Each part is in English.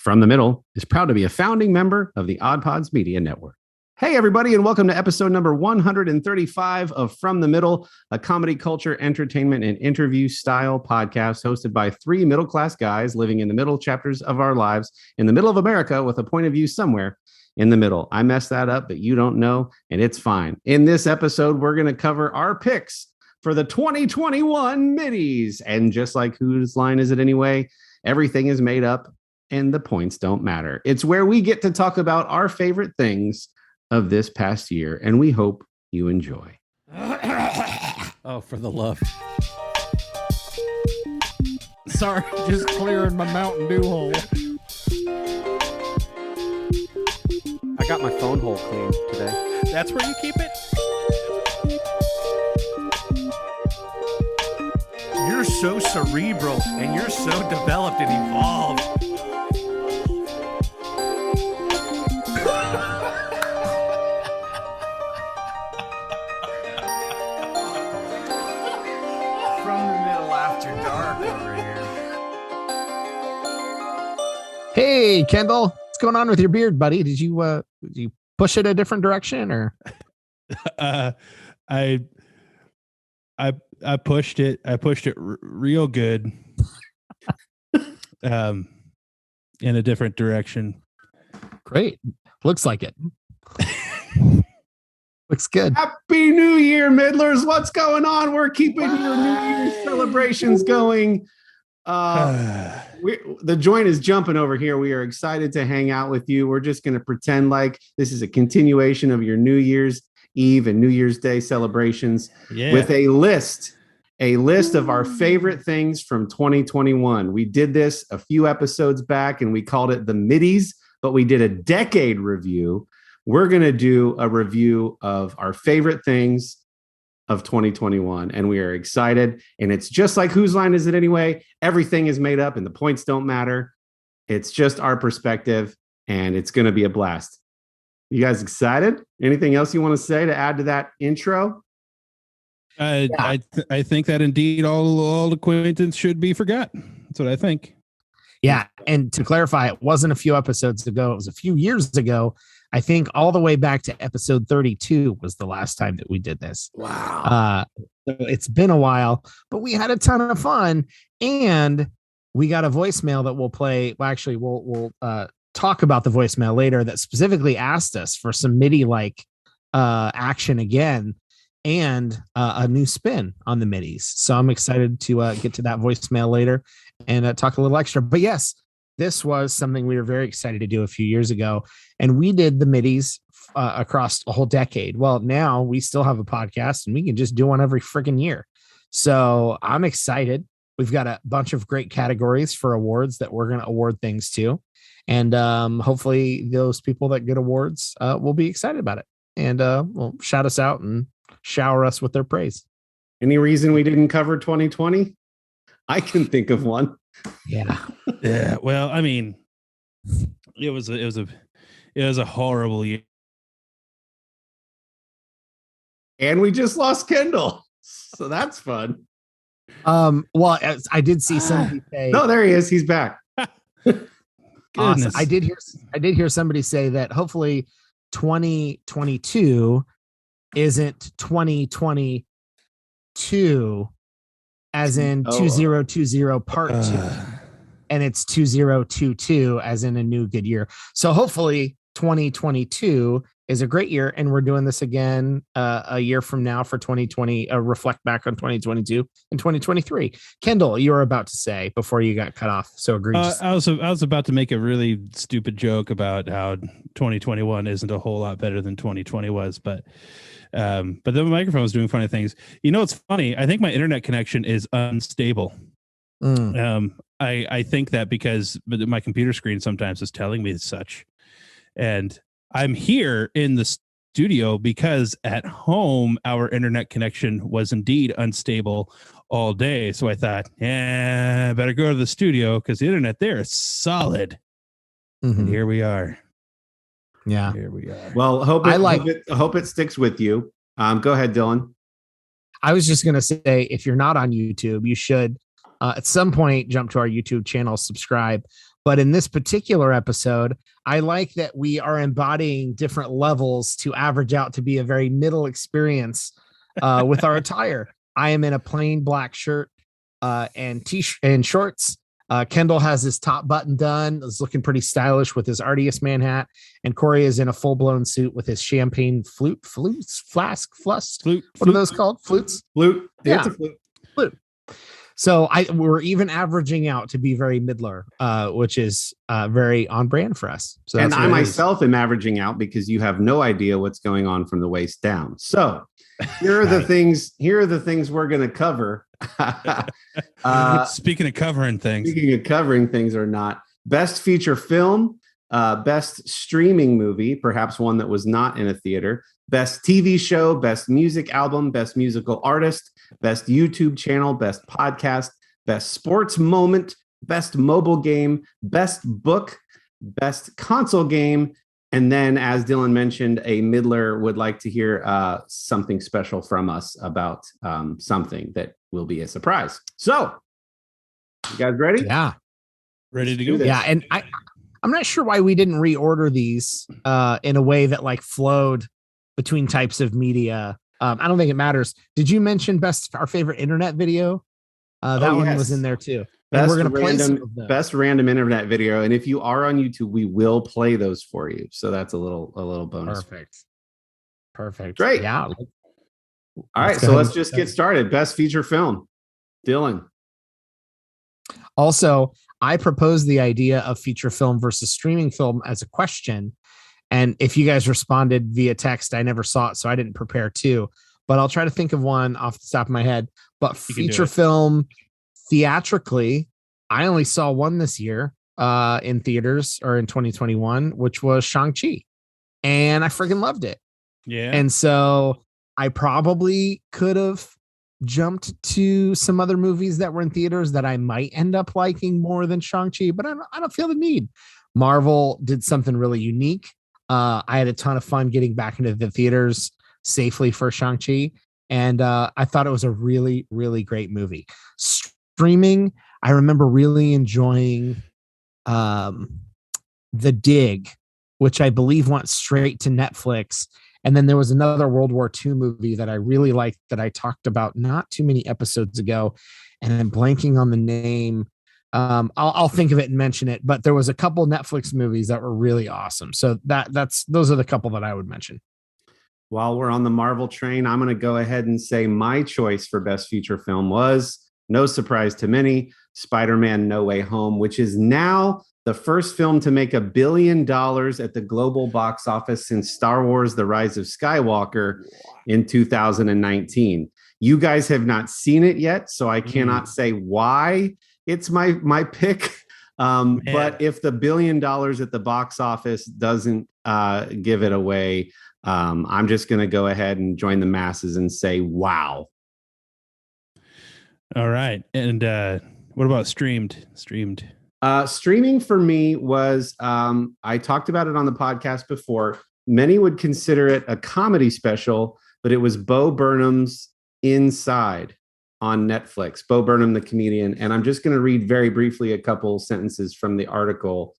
From the Middle is proud to be a founding member of the Odd Pods Media Network. Hey, everybody, and welcome to episode number 135 of From the Middle, a comedy, culture, entertainment, and interview style podcast hosted by three middle-class guys living in the middle chapters of our lives in the middle of America with a point of view somewhere in the middle. I messed that up, but you don't know, and it's fine. In this episode, we're going to cover our picks for the 2021 Middies. And just like whose line is it anyway? Everything is made up and the points don't matter. It's where we get to talk about our favorite things of this past year, and we hope you enjoy. Oh, for the love. Sorry, just clearing my Mountain Dew hole. I got my phone hole cleaned today. That's where you keep it? You're so cerebral, and you're so developed and evolved. Hey, Kendall, what's going on with your beard, buddy? Did you push it a different direction, or? I pushed it. I pushed it real good, in a different direction. Great, looks like it. Looks good. Happy New Year, Middlers! What's going on? We're keeping your New Year's celebrations going. The joint is jumping over here. We are excited to hang out with you. We're just going to pretend like this is a continuation of your New Year's Eve and New Year's Day celebrations with a list of our favorite things from 2021. We did this a few episodes back and we called it the Middies, but we did a decade review. We're going to do a review of our favorite things of 2021, and we are excited. And it's just like whose line is it anyway? Everything is made up and the points don't matter. It's just our perspective, and it's going to be a blast. You guys excited? Anything else you want to say to add to that intro? I think that indeed all acquaintance should be forgot. That's what I think. Yeah, and to clarify, it wasn't a few episodes ago. It was a few years ago. I think all the way back to episode 32 was the last time that we did this. Wow. So it's been a while, but we had a ton of fun, and we got a voicemail that we'll play. Well, actually, we'll talk about the voicemail later that specifically asked us for some MIDI-like action again and a new spin on the Middies. So I'm excited to get to that voicemail later and talk a little extra. But yes, this was something we were very excited to do a few years ago, and we did the Middies across a whole decade. Well, now we still have a podcast, and we can just do one every freaking year. So I'm excited. We've got a bunch of great categories for awards that we're going to award things to, and hopefully those people that get awards will be excited about it and will shout us out and shower us with their praise. Any reason we didn't cover 2020? I can think of one. Yeah. Well, I mean, it was a horrible year, and we just lost Kendall, so that's fun. Well, I did see somebody say, no, there he is. He's back. Awesome. I did hear somebody say that hopefully 2022 isn't 2022 as in 2020 part 2, and it's 2022 as in a new good year. So hopefully 2022 is a great year, and we're doing this again a year from now for 2020. Reflect back on 2022 and 2023. Kendall, you were about to say before you got cut off. So egregious. I was about to make a really stupid joke about how 2021 isn't a whole lot better than 2020 was, but the microphone was doing funny things. You know, it's funny. I think my internet connection is unstable. I think that because my computer screen sometimes is telling me such, and I'm here in the studio because at home our internet connection was indeed unstable all day. So I thought, I better go to the studio because the internet there is solid. Mm-hmm. And here we are. Yeah, here we are. Well, hope it sticks with you. Go ahead, Dylan. I was just gonna say, if you're not on YouTube, you should at some point jump to our YouTube channel, subscribe. But in this particular episode, I like that we are embodying different levels to average out to be a very middle experience with our attire. I am in a plain black shirt and t-shirt and shorts. Kendall has his top button done, is looking pretty stylish with his Artiest Man hat, and Corey is in a full-blown suit with his champagne flute. Are those called? Flutes? Flute. Yeah. It's a flute. Flute. So we're even averaging out to be very middler, which is very on brand for us. So and I myself am averaging out because you have no idea what's going on from the waist down. So here are the things. Here are the things we're going to cover. Speaking of covering things. Speaking of covering things or not, best feature film, best streaming movie, perhaps one that was not in a theater, best TV show, best music album, best musical artist, best YouTube channel, best podcast, best sports moment, best mobile game, best book, best console game. And then, as Dylan mentioned, a middler would like to hear something special from us about something that will be a surprise. So, you guys ready? Yeah. Ready to go? Yeah. And I'm not sure why we didn't reorder these in a way that like flowed between types of media. I don't think it matters. Did you mention our favorite internet video? That one was in there too. And we're going to play some of those. Best random internet video. And if you are on YouTube, we will play those for you. So that's a little bonus. Perfect. Great. Yeah. All right. So let's just get started. Best feature film. Dylan. Also, I proposed the idea of feature film versus streaming film as a question. And if you guys responded via text, I never saw it, so I didn't prepare two. But I'll try to think of one off the top of my head. But feature film theatrically, I only saw one this year in theaters or in 2021, which was Shang Chi. And I freaking loved it. Yeah. And so I probably could have jumped to some other movies that were in theaters that I might end up liking more than Shang Chi, but I don't feel the need. Marvel did something really unique. I had a ton of fun getting back into the theaters safely for Shang Chi. And I thought it was a really, really great movie. Streaming, I remember really enjoying The Dig, which I believe went straight to Netflix. And then there was another World War II movie that I really liked that I talked about not too many episodes ago. And I'm blanking on the name. I'll think of it and mention it. But there was a couple Netflix movies that were really awesome. So those are the couple that I would mention. While we're on the Marvel train, I'm going to go ahead and say my choice for best feature film was, no surprise to many, Spider-Man No Way Home, which is now the first film to make $1 billion at the global box office since Star Wars: The Rise of Skywalker in 2019. You guys have not seen it yet, so I cannot say why it's my pick. But if the $1 billion at the box office doesn't give it away, I'm just going to go ahead and join the masses and say, wow. All right. And what about streamed? Streaming for me was, I talked about it on the podcast before. Many would consider it a comedy special, but it was Bo Burnham's Inside on Netflix. Bo Burnham, the comedian. And I'm just going to read very briefly a couple sentences from the article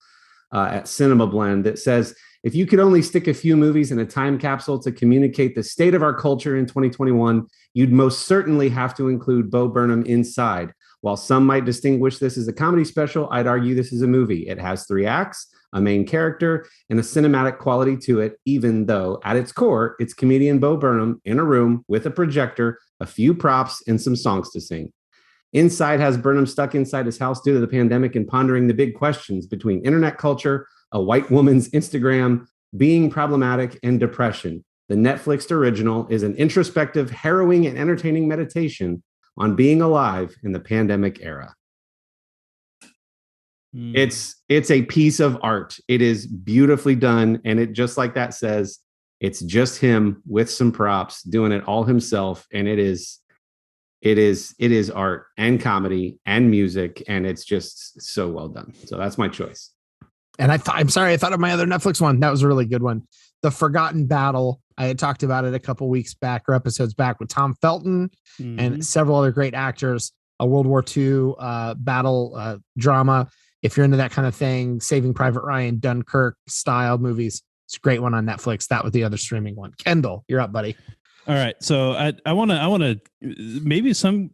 at Cinema Blend that says, if you could only stick a few movies in a time capsule to communicate the state of our culture in 2021, you'd most certainly have to include Bo Burnham Inside. While some might distinguish this as a comedy special, I'd argue this is a movie. It has 3 acts, a main character, and a cinematic quality to it, even though at its core, it's comedian Bo Burnham in a room with a projector, a few props, and some songs to sing. Inside has Burnham stuck inside his house due to the pandemic and pondering the big questions between internet culture, a white woman's Instagram, being problematic, and depression. The Netflix original is an introspective, harrowing, and entertaining meditation on being alive in the pandemic era. It's a piece of art. It is beautifully done. And it, just like that says, it's just him with some props doing it all himself. And it is art and comedy and music. And it's just so well done. So that's my choice. And I thought of my other Netflix one. That was a really good one. The Forgotten Battle. I had talked about it a couple weeks back or episodes back with Tom Felton and several other great actors. A World War II battle drama. if you're into that kind of thing, Saving Private Ryan, Dunkirk style movies, it's a great one on Netflix. That was the other streaming one. Kendall, you're up, buddy. All right. So I want to maybe somehow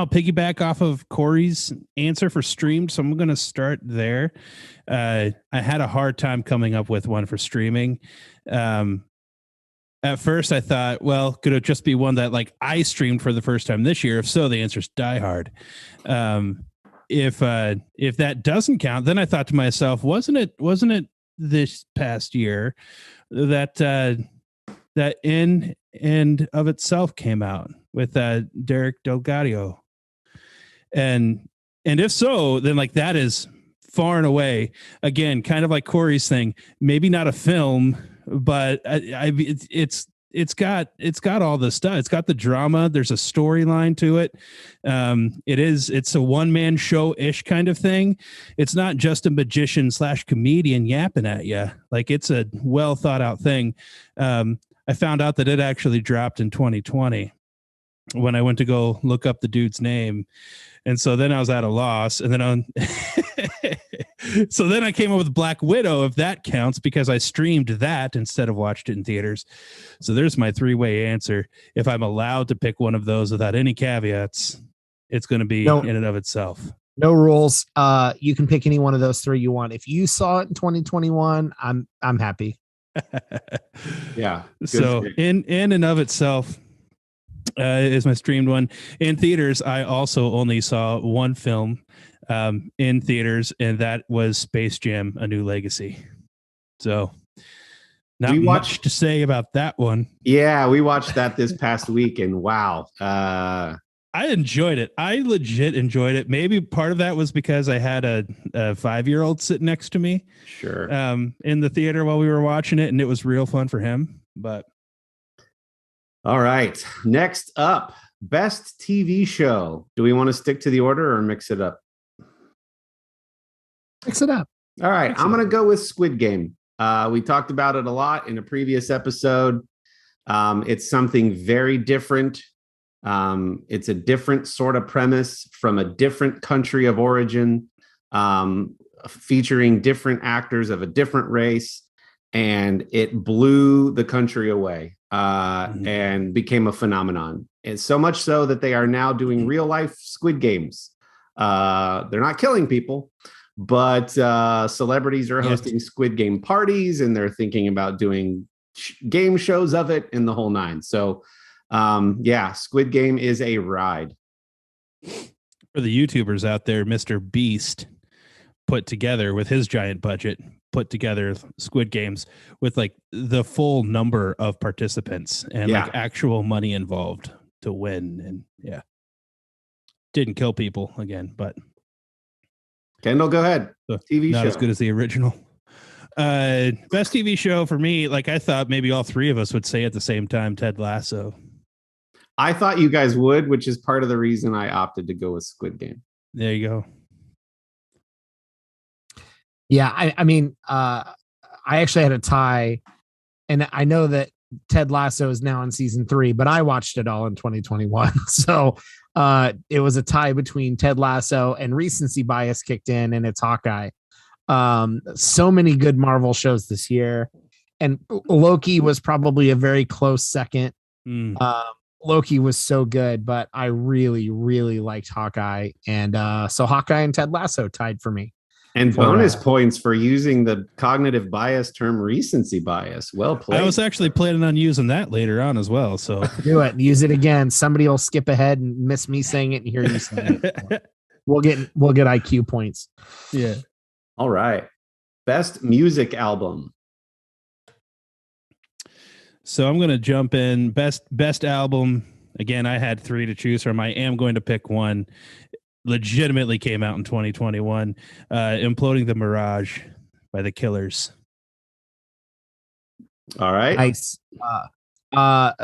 piggyback off of Corey's answer for streamed. So I'm going to start there. I had a hard time coming up with one for streaming. At first I thought, well, could it just be one that like I streamed for the first time this year? If so, the answer is Die Hard. If that doesn't count, then I thought to myself, wasn't it this past year that In and of Itself came out with Derek Delgado, and if so, then like that is far and away, again, kind of like Corey's thing, maybe not a film, but it's got all the stuff. It's got the drama. There's a storyline to it. It's a one-man show-ish kind of thing. It's not just a magician / comedian yapping at you. Like, it's a well thought out thing. I found out that it actually dropped in 2020 when I went to go look up the dude's name. And so then I was at a loss. And then so then I came up with Black Widow, if that counts, because I streamed that instead of watched it in theaters. So there's my 3-way answer. If I'm allowed to pick one of those without any caveats, it's going to be In and of Itself. No rules. You can pick any one of those 3 you want. If you saw it in 2021, I'm happy. Yeah. So in and of Itself is my streamed one. In theaters, I also only saw one film in theaters, and that was Space Jam: A New Legacy. So not much to say about that one. Yeah, we watched that this past week, and wow. I enjoyed it. I legit enjoyed it. Maybe part of that was because I had a 5-year-old sitting next to me. Sure. In the theater while we were watching it, and it was real fun for him. But all right. Next up, best TV show. Do we want to stick to the order or mix it up? Mix it up. All right. I'm going to go with Squid Game. We talked about it a lot in a previous episode. It's something very different. It's a different sort of premise from a different country of origin, featuring different actors of a different race, and it blew the country away and became a phenomenon. And so much so that they are now doing real life Squid Games. They're not killing people, but celebrities are hosting Squid Game parties, and they're thinking about doing game shows of it and the whole nine. So Squid Game is a ride. For the YouTubers out there, Mr. Beast put together with his giant budget, put together Squid Games with like the full number of participants and like actual money involved to win. And didn't kill people again, but Kendall, go ahead. TV not show. As good as the original. Best TV show for me, like I thought maybe all 3 of us would say at the same time, Ted Lasso. I thought you guys would, which is part of the reason I opted to go with Squid Game. There you go. Yeah, I mean, I actually had a tie, and I know that Ted Lasso is now in season 3, but I watched it all in 2021. So it was a tie between Ted Lasso, and recency bias kicked in, and it's Hawkeye. So many good Marvel shows this year, and Loki was probably a very close second. Loki was so good, but I really, really liked Hawkeye, and so Hawkeye and Ted Lasso tied for me. And bonus points for using the cognitive bias term, recency bias. Well played. I was actually planning on using that later on as well. So do it. Use it again. Somebody will skip ahead and miss me saying it and hear you saying it. We'll get IQ points. Yeah. All right. Best music album. So I'm going to jump in. Best album. Again, I had 3 to choose from. I am going to pick one. Legitimately came out in 2021. Imploding the Mirage by The Killers. All right. Nice. Not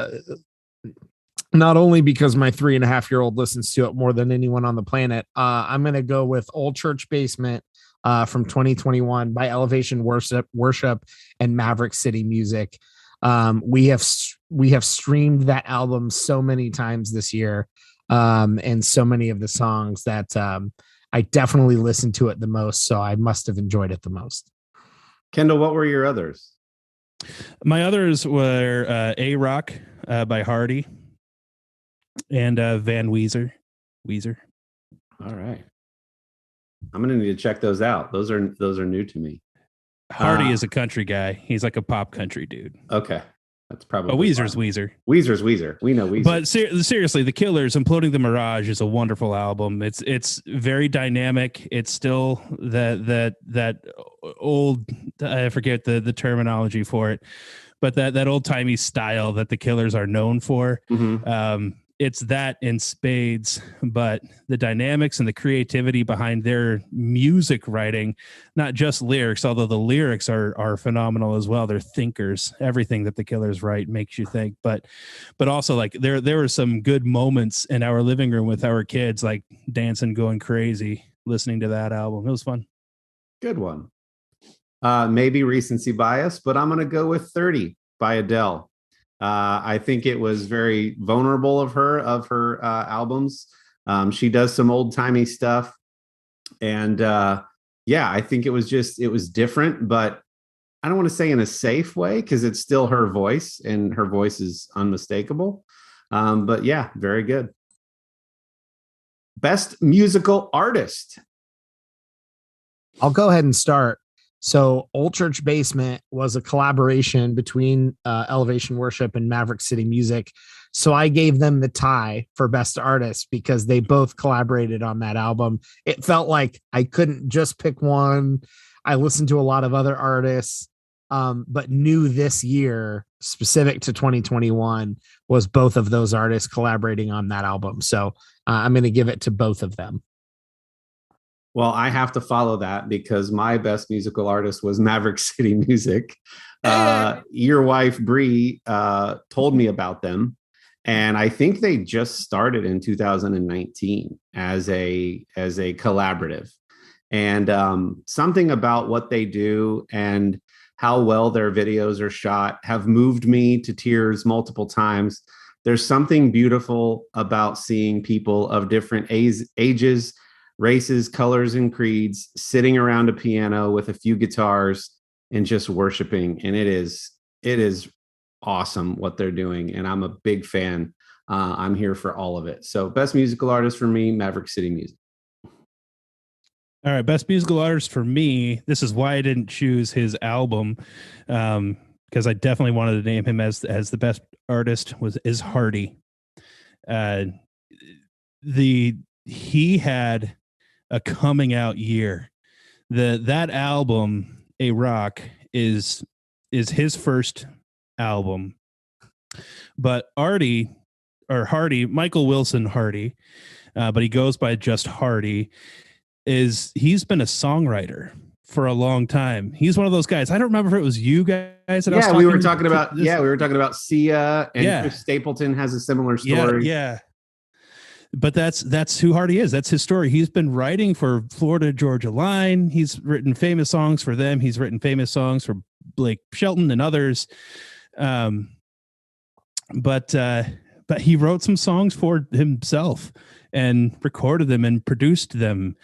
only because my 3.5-year-old listens to it more than anyone on the planet, I'm going to go with Old Church Basement from 2021 by Elevation Worship and Maverick City Music. We have streamed that album so many times this year, and so many of the songs that I definitely listened to it the most, so I must have enjoyed it the most. Kendall, what were your others? My others were A-Rock by Hardy and Van Weezer. All right. I'm going to need to check those out. Those are new to me. Hardy is a country guy. He's like a pop country dude. Okay. That's probably But Weezer's Weezer. Weezer's Weezer. We know Weezer. But seriously, The Killers, Imploding the Mirage is a wonderful album. It's very dynamic. It's still that old, I forget the terminology for it, but that old timey style that The Killers are known for. Mm-hmm. It's that in spades, but the dynamics and the creativity behind their music writing, not just lyrics, although the lyrics are phenomenal as well. They're thinkers. Everything that The Killers write makes you think, but also like there were some good moments in our living room with our kids, like dancing, going crazy, listening to that album. It was fun. Good one. Maybe recency bias, but I'm going to go with 30 by Adele. I think it was very vulnerable of her albums. She does some old timey stuff. And I think it was different, but I don't want to say in a safe way because it's still her voice and her voice is unmistakable. But yeah, very good. Best musical artist. I'll go ahead and start. So Old Church Basement was a collaboration between Elevation Worship and Maverick City Music. So I gave them the tie for best artist because they both collaborated on that album. It felt like I couldn't just pick one. I listened to a lot of other artists, but knew this year specific to 2021 was both of those artists collaborating on that album. So I'm going to give it to both of them. Well, I have to follow that because my best musical artist was Maverick City Music. Your wife, Bree, told me about them. And I think they just started in 2019 as a collaborative. And something about what they do and how well their videos are shot have moved me to tears multiple times. There's something beautiful about seeing people of different ages, races, colors, and creeds sitting around a piano with a few guitars and just worshiping. And it is awesome what they're doing. And I'm a big fan. I'm here for all of it. So best musical artist for me, Maverick City Music. All right. Best musical artist for me. This is why I didn't choose his album. Because I definitely wanted to name him as the best artist is Hardy. He had a coming out year. That album, A-Rock, is his first album. But Hardy, Michael Wilson Hardy, but he goes by just Hardy, he's been a songwriter for a long time. He's one of those guys. I don't remember if it was you guys. We were talking about Sia, and Chris Stapleton has a similar story. Yeah. But that's who Hardy is. That's his story. He's been writing for Florida Georgia Line. He's written famous songs for them. He's written famous songs for Blake Shelton and others. But he wrote some songs for himself and recorded them and produced them.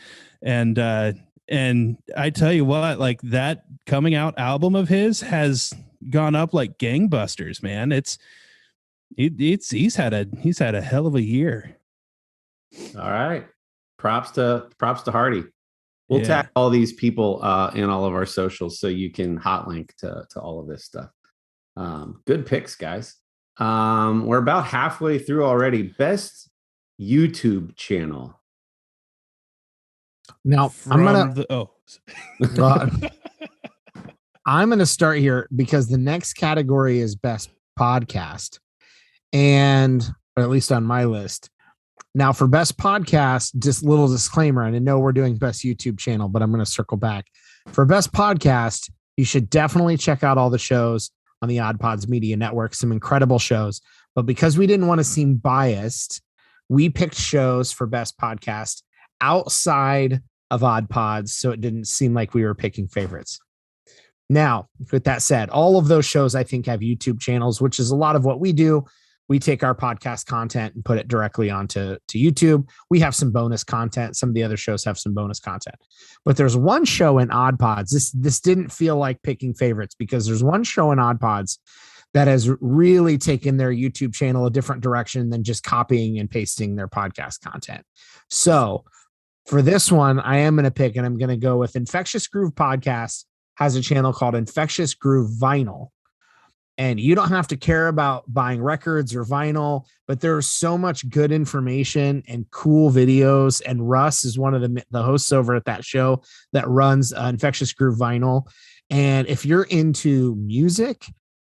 And I tell you what, like that coming out album of his has gone up like gangbusters, man. He's had a hell of a year. All right. Props to Hardy. We'll tag all these people in all of our socials so you can hot link to all of this stuff. Good picks, guys. We're about halfway through already. Best YouTube channel. Now I'm gonna start here because the next category is best podcast, and or at least on my list. Now for best podcast, just little disclaimer, and I know we're doing best YouTube channel, but I'm going to circle back. For best podcast, you should definitely check out all the shows on the Odd Pods Media Network, some incredible shows. But because we didn't want to seem biased, we picked shows for best podcast outside of Odd Pods, so it didn't seem like we were picking favorites. Now, with that said, all of those shows I think have YouTube channels, which is a lot of what we do. we take our podcast content and put it directly onto YouTube. We have some bonus content. Some of the other shows have some bonus content, but there's one show in Odd Pods. This didn't feel like picking favorites, because there's one show in Odd Pods that has really taken their YouTube channel a different direction than just copying and pasting their podcast content. So for this one, I am going to pick, and I'm going to go with Infectious Groove Podcast has a channel called Infectious Groove Vinyl. And you don't have to care about buying records or vinyl, but there's so much good information and cool videos. And Russ is one of the hosts over at that show that runs Infectious Groove Vinyl. And if you're into music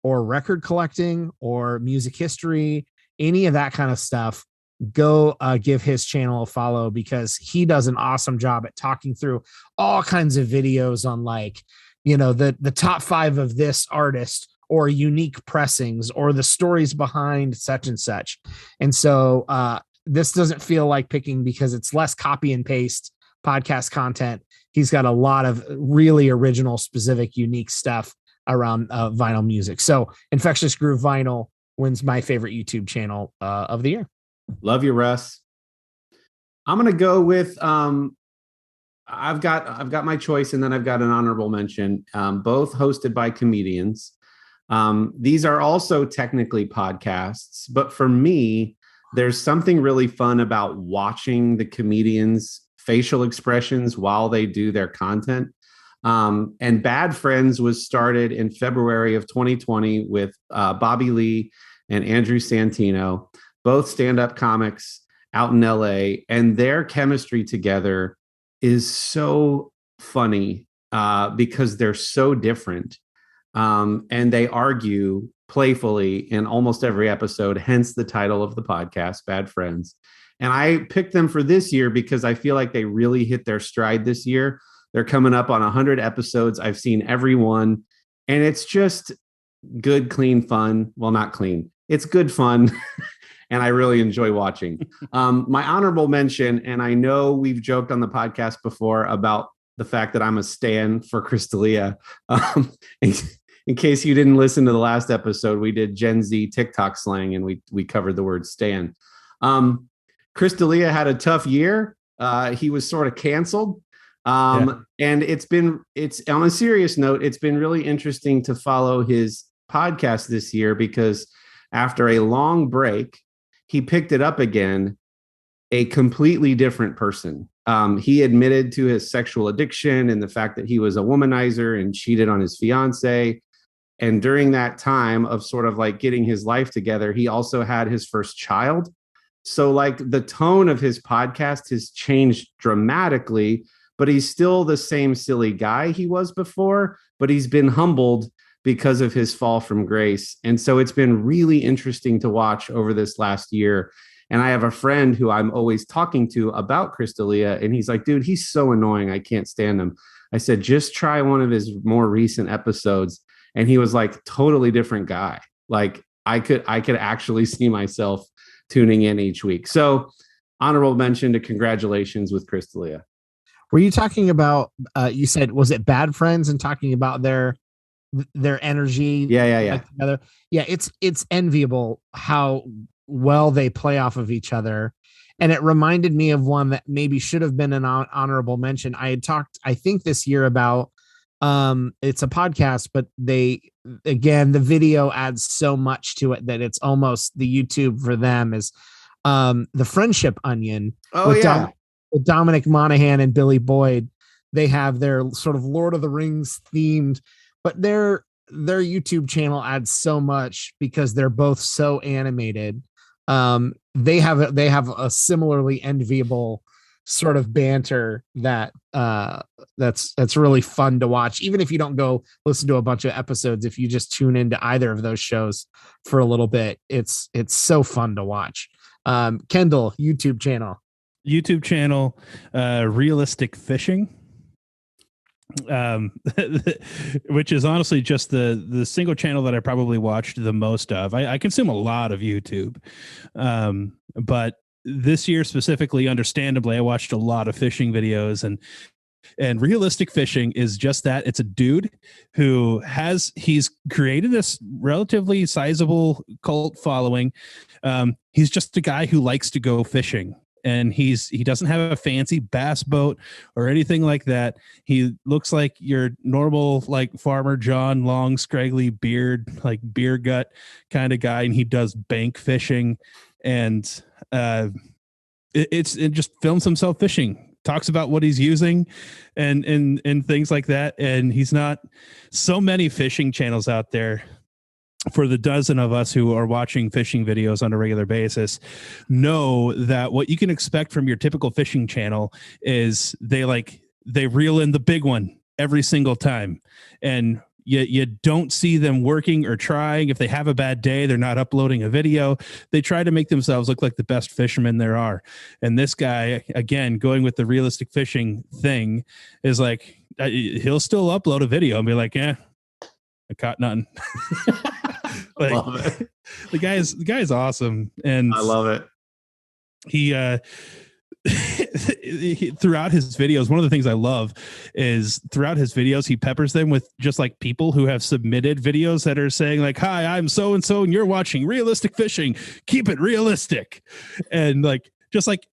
or record collecting or music history, any of that kind of stuff, go give his channel a follow, because he does an awesome job at talking through all kinds of videos on, like, you know, the top 5 of this artist, or unique pressings, or the stories behind such and such. And so this doesn't feel like picking, because it's less copy and paste podcast content. He's got a lot of really original, specific, unique stuff around vinyl music. So Infectious Groove Vinyl wins my favorite YouTube channel of the year. Love you, Russ. I'm going to go with, I've got my choice, and then I've got an honorable mention, both hosted by comedians. These are also technically podcasts, but for me, there's something really fun about watching the comedians' facial expressions while they do their content. And Bad Friends was started in February of 2020 with Bobby Lee and Andrew Santino, both stand-up comics out in LA, and their chemistry together is so funny because they're so different. And they argue playfully in almost every episode, hence the title of the podcast, Bad Friends. And I picked them for this year because I feel like they really hit their stride this year. They're coming up on 100 episodes. I've seen every one, and it's just good, clean fun. Well, not clean. It's good fun. And I really enjoy watching. My honorable mention, and I know we've joked on the podcast before about the fact that I'm a stan for Crystalia. In case you didn't listen to the last episode, we did Gen Z TikTok slang, and we covered the word stan. Crystalia had a tough year. He was sort of canceled. And it's on a serious note, it's been really interesting to follow his podcast this year, because after a long break, he picked it up again, a completely different person. He admitted to his sexual addiction and the fact that he was a womanizer and cheated on his fiance. And during that time of sort of like getting his life together, he also had his first child. So like the tone of his podcast has changed dramatically, but he's still the same silly guy he was before, but he's been humbled because of his fall from grace. And so it's been really interesting to watch over this last year. And I have a friend who I'm always talking to about Crystalia, and he's like, dude, he's so annoying. I can't stand him. I said, just try one of his more recent episodes. And he was like, totally different guy. Like I could actually see myself tuning in each week. So honorable mention to congratulations with Crystalia. Were you talking about, you said, was it Bad Friends, and talking about their energy? Yeah. Together? Yeah. It's enviable how well they play off of each other. And it reminded me of one that maybe should have been an honorable mention. I had talked, I think this year about, it's a podcast, but the video adds so much to it that it's almost the YouTube for them is, the Friendship Onion. With Dominic Monaghan and Billy Boyd. They have their sort of Lord of the Rings themed, but their YouTube channel adds so much because they're both so animated. They have a similarly enviable sort of banter that's really fun to watch. Even if you don't go listen to a bunch of episodes, if you just tune into either of those shows for a little bit, it's so fun to watch. Kendall, YouTube channel, Realistic Fishing, which is honestly just the single channel that I probably watched the most of. I consume a lot of YouTube, but this year specifically, understandably, I watched a lot of fishing videos, and And realistic fishing is just that. It's a dude he's created this relatively sizable cult following. He's just a guy who likes to go fishing. And he doesn't have a fancy bass boat or anything like that. He looks like your normal, like Farmer John, long, scraggly beard, like beer gut kind of guy. And he does bank fishing, and it just films himself fishing, talks about what he's using and things like that. And he's not so many fishing channels out there. For the dozen of us who are watching fishing videos on a regular basis, know that what you can expect from your typical fishing channel is they reel in the big one every single time. And you don't see them working or trying. If they have a bad day, they're not uploading a video. They try to make themselves look like the best fishermen there are. And this guy, again, going with the realistic fishing thing, is like, he'll still upload a video and be like, I caught nothing. Like, love it. The guy's awesome, and I love it. He throughout his videos, one of the things I love is throughout his videos, he peppers them with just like people who have submitted videos that are saying like, "Hi, I'm so and so, and you're watching realistic fishing. Keep it realistic," and like just like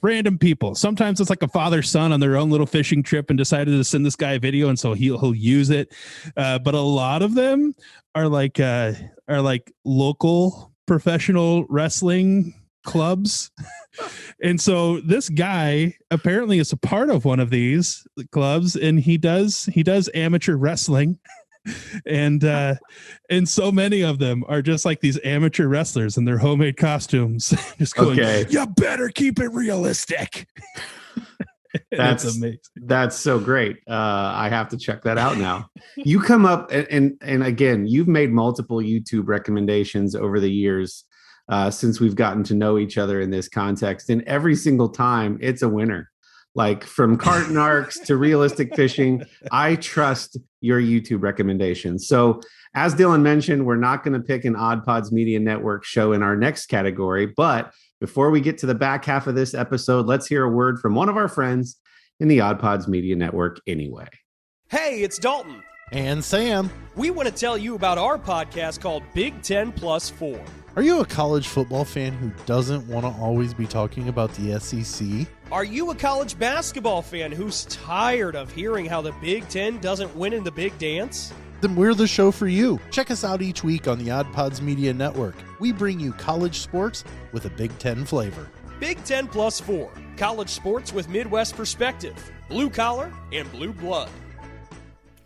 random people. Sometimes it's like a father-son on their own little fishing trip and decided to send this guy a video, and so he'll use it. But a lot of them are like local professional wrestling clubs. And so this guy apparently is a part of one of these clubs, and he does amateur wrestling. And so many of them are just like these amateur wrestlers in their homemade costumes, just going, "You better keep it realistic." That's amazing. That's so great. I have to check that out now. You come up and again, you've made multiple YouTube recommendations over the years since we've gotten to know each other in this context, and every single time it's a winner. Like from carton arcs to realistic fishing, I trust your YouTube recommendations. So as Dylan mentioned, we're not going to pick an Odd Pods Media Network show in our next category. But before we get to the back half of this episode, let's hear a word from one of our friends in the Odd Pods Media Network anyway. Hey, it's Dalton. And Sam. We want to tell you about our podcast called Big 10 Plus 4. Are you a college football fan who doesn't want to always be talking about the SEC? Are you a college basketball fan who's tired of hearing how the Big 10 doesn't win in the big dance? Then we're the show for you. Check us out each week on the Odd Pods Media Network. We bring you college sports with a Big 10 flavor. Big 10 Plus 4. College sports with Midwest perspective. Blue collar and blue blood.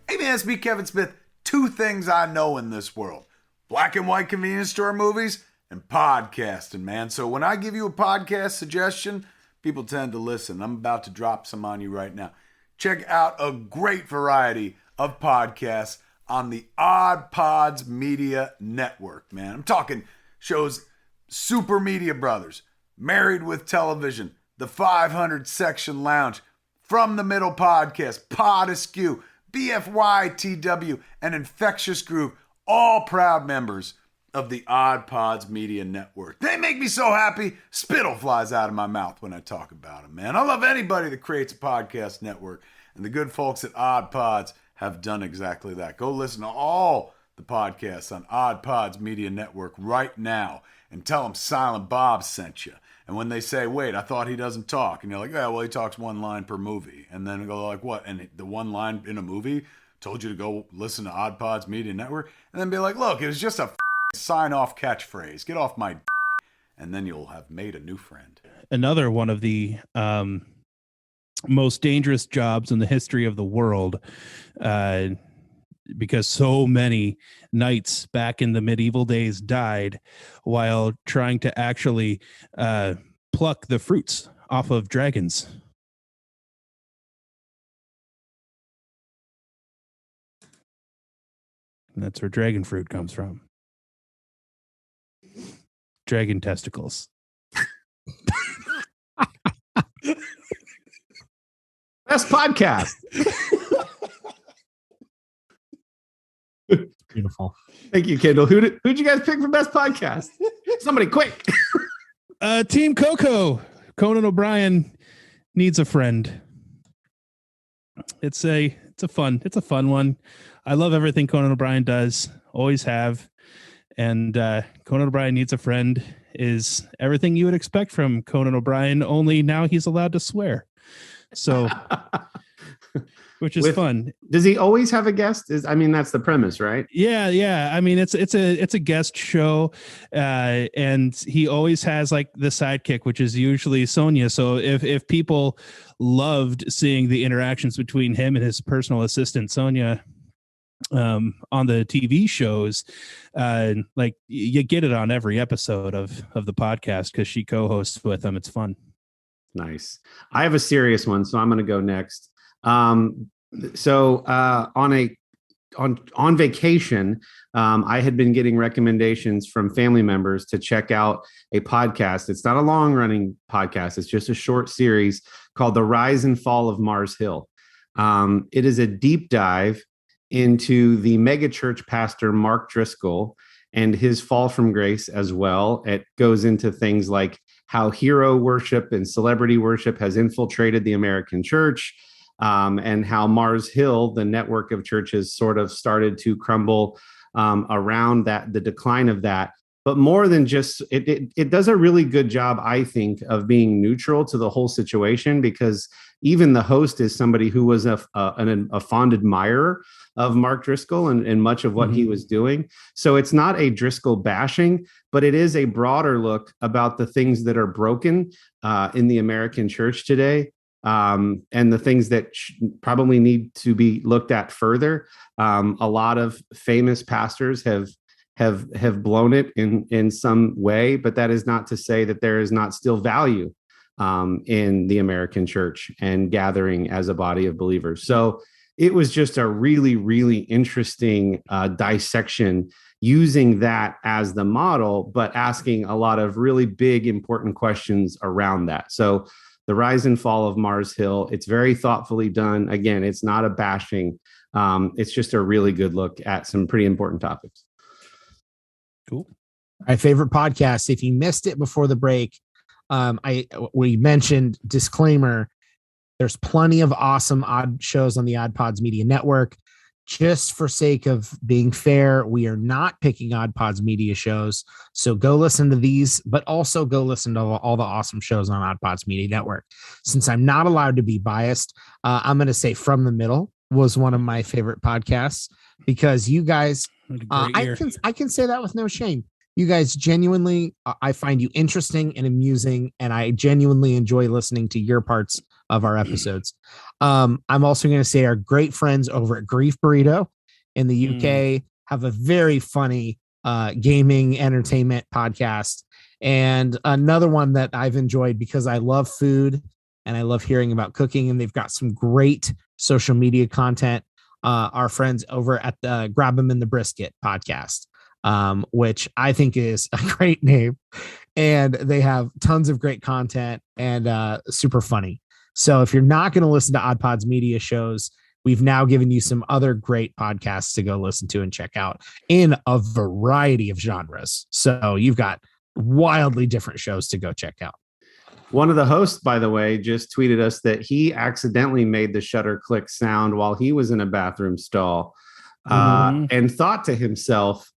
Hey man, it's me, Kevin Smith. Two things I know in this world. Black and white convenience store movies and podcasting, man. So when I give you a podcast suggestion, people tend to listen. I'm about to drop some on you right now. Check out a great variety of podcasts on the Odd Pods Media Network, man. I'm talking shows Super Media Brothers, Married with Television, The 500 Section Lounge, From the Middle Podcast, Pod Askew, BFYTW, and Infectious Groove, all proud members of the Odd Pods Media Network. They make me so happy, spittle flies out of my mouth when I talk about them, man. I love anybody that creates a podcast network, and the good folks at Odd Pods have done exactly that. Go listen to all the podcasts on Odd Pods Media Network right now and tell them Silent Bob sent you. And when they say, "Wait, I thought he doesn't talk," and you're like, "Yeah, well, he talks one line per movie," and then go like, "What? And the one line in a movie told you to go listen to Odd Pods Media Network?" And then be like, "Look, it was just a sign-off catchphrase. Get off my and then you'll have made a new friend." Another one of the most dangerous jobs in the history of the world, because so many knights back in the medieval days died while trying to actually pluck the fruits off of dragons. And that's where dragon fruit comes from. Dragon testicles. Best podcast. Beautiful. Thank you, Kendall. Who'd you guys pick for best podcast? Somebody quick. Team Coco. Conan O'Brien needs a friend. it's a fun one. I love everything Conan O'Brien does, always have. And Conan O'Brien Needs a Friend is everything you would expect from Conan O'Brien, only now he's allowed to swear. So, which is fun. Does he always have a guest? That's the premise, right? Yeah. I mean, it's a guest show, and he always has like the sidekick, which is usually Sonia. So if people loved seeing the interactions between him and his personal assistant Sonia on the TV shows, like you get it on every episode of the podcast because she co-hosts with them. It's fun. Nice. I have a serious one, so I'm going to go next. On vacation, I had been getting recommendations from family members to check out a podcast. It's not a long running podcast. It's just a short series called The Rise and Fall of Mars Hill. It is a deep dive into the megachurch pastor, Mark Driscoll, and his fall from grace as well. It goes into things like how hero worship and celebrity worship has infiltrated the American church, and how Mars Hill, the network of churches, sort of started to crumble around that, the decline of that. But more than just, it does a really good job, I think, of being neutral to the whole situation, because even the host is somebody who was a fond admirer of Mark Driscoll and much of what he was doing. So it's not a Driscoll bashing, but it is a broader look about the things that are broken in the American church today, and the things that probably need to be looked at further. A lot of famous pastors have blown it in some way, but that is not to say that there is not still value in the American church and gathering as a body of believers. So it was just a really, really interesting dissection, using that as the model, but asking a lot of really big, important questions around that. So The Rise and Fall of Mars Hill, it's very thoughtfully done. Again, it's not a bashing. It's just a really good look at some pretty important topics. Cool. My favorite podcast. If you missed it before the break, we mentioned, disclaimer, there's plenty of awesome odd shows on the Odd Pods Media Network. Just for sake of being fair, we are not picking Odd Pods Media shows. So go listen to these, but also go listen to all the awesome shows on Odd Pods Media Network. Since I'm not allowed to be biased, I'm going to say From the Middle was one of my favorite podcasts, because you guys, I can say that with no shame. You guys genuinely, I find you interesting and amusing, and I genuinely enjoy listening to your parts of our episodes. I'm also going to say our great friends over at Grief Burrito in the UK have a very funny gaming entertainment podcast. And another one that I've enjoyed because I love food and I love hearing about cooking, and they've got some great social media content. Our friends over at the Grab 'em in the Brisket podcast, which I think is a great name, and they have tons of great content and super funny. So if you're not going to listen to Odd Pods Media shows, we've now given you some other great podcasts to go listen to and check out in a variety of genres. So you've got wildly different shows to go check out. One of the hosts, by the way, just tweeted us that he accidentally made the shutter click sound while he was in a bathroom stall, and thought to himself,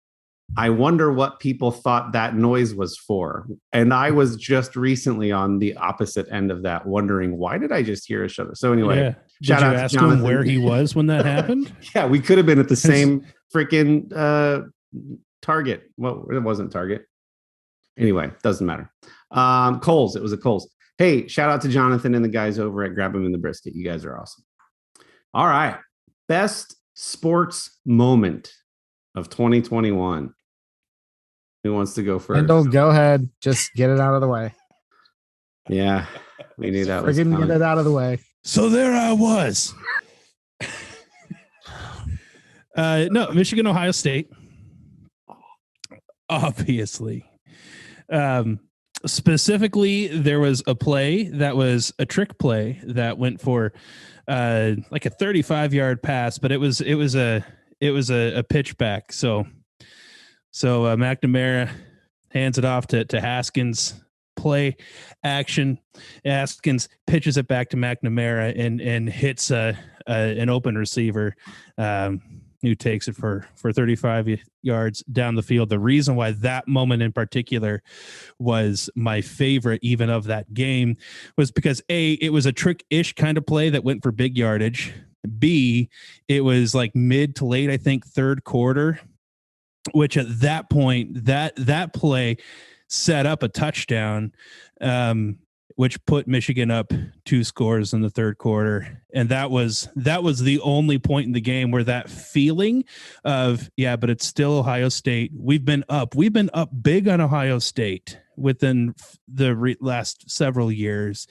I wonder what people thought that noise was for. And I was just recently on the opposite end of that, wondering, why did I just hear a shutter? So anyway, shout out to Jonathan. Him where he was when that happened? Yeah, we could have been at the same freaking Target. Well, it wasn't Target. Anyway, doesn't matter. Kohl's. It was a Kohl's. Hey, shout out to Jonathan and the guys over at Grab 'em in the Brisket. You guys are awesome. All right. Best sports moment of 2021. Who wants to go first? Kendall, go ahead. Just get it out of the way. Yeah, we knew that was coming. Get it out of the way. So there I was. No, Michigan, Ohio State. Obviously. Specifically, there was a play that was a trick play that went for like a 35-yard pass, but it was a pitch back. So McNamara hands it off to Haskins. Play action. Haskins pitches it back to McNamara and hits a an open receiver who takes it for 35 yards down the field. The reason why that moment in particular was my favorite even of that game was because A, it was a trick-ish kind of play that went for big yardage. B, it was like mid to late, I think, third quarter, which at that point, that play set up a touchdown, which put Michigan up 2 scores in the third quarter. And that was the only point in the game where that feeling of, yeah, but it's still Ohio State. We've been up big on Ohio State within the last several years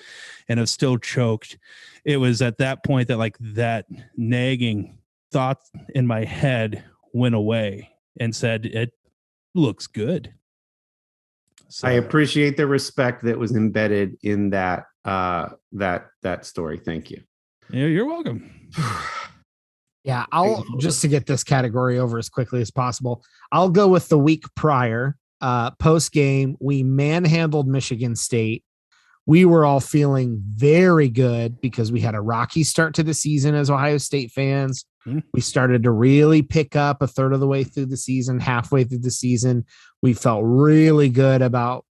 and have still choked. It was at that point that like that nagging thought in my head went away and said, it looks good. So, I appreciate the respect that was embedded in that that story. Thank you. Yeah, you're welcome. Yeah, I'll just to get this category over as quickly as possible. I'll go with the week prior. Post game, we manhandled Michigan State. We were all feeling very good because we had a rocky start to the season as Ohio State fans. We started to really pick up a third of the way through the season, halfway through the season. We felt really good about,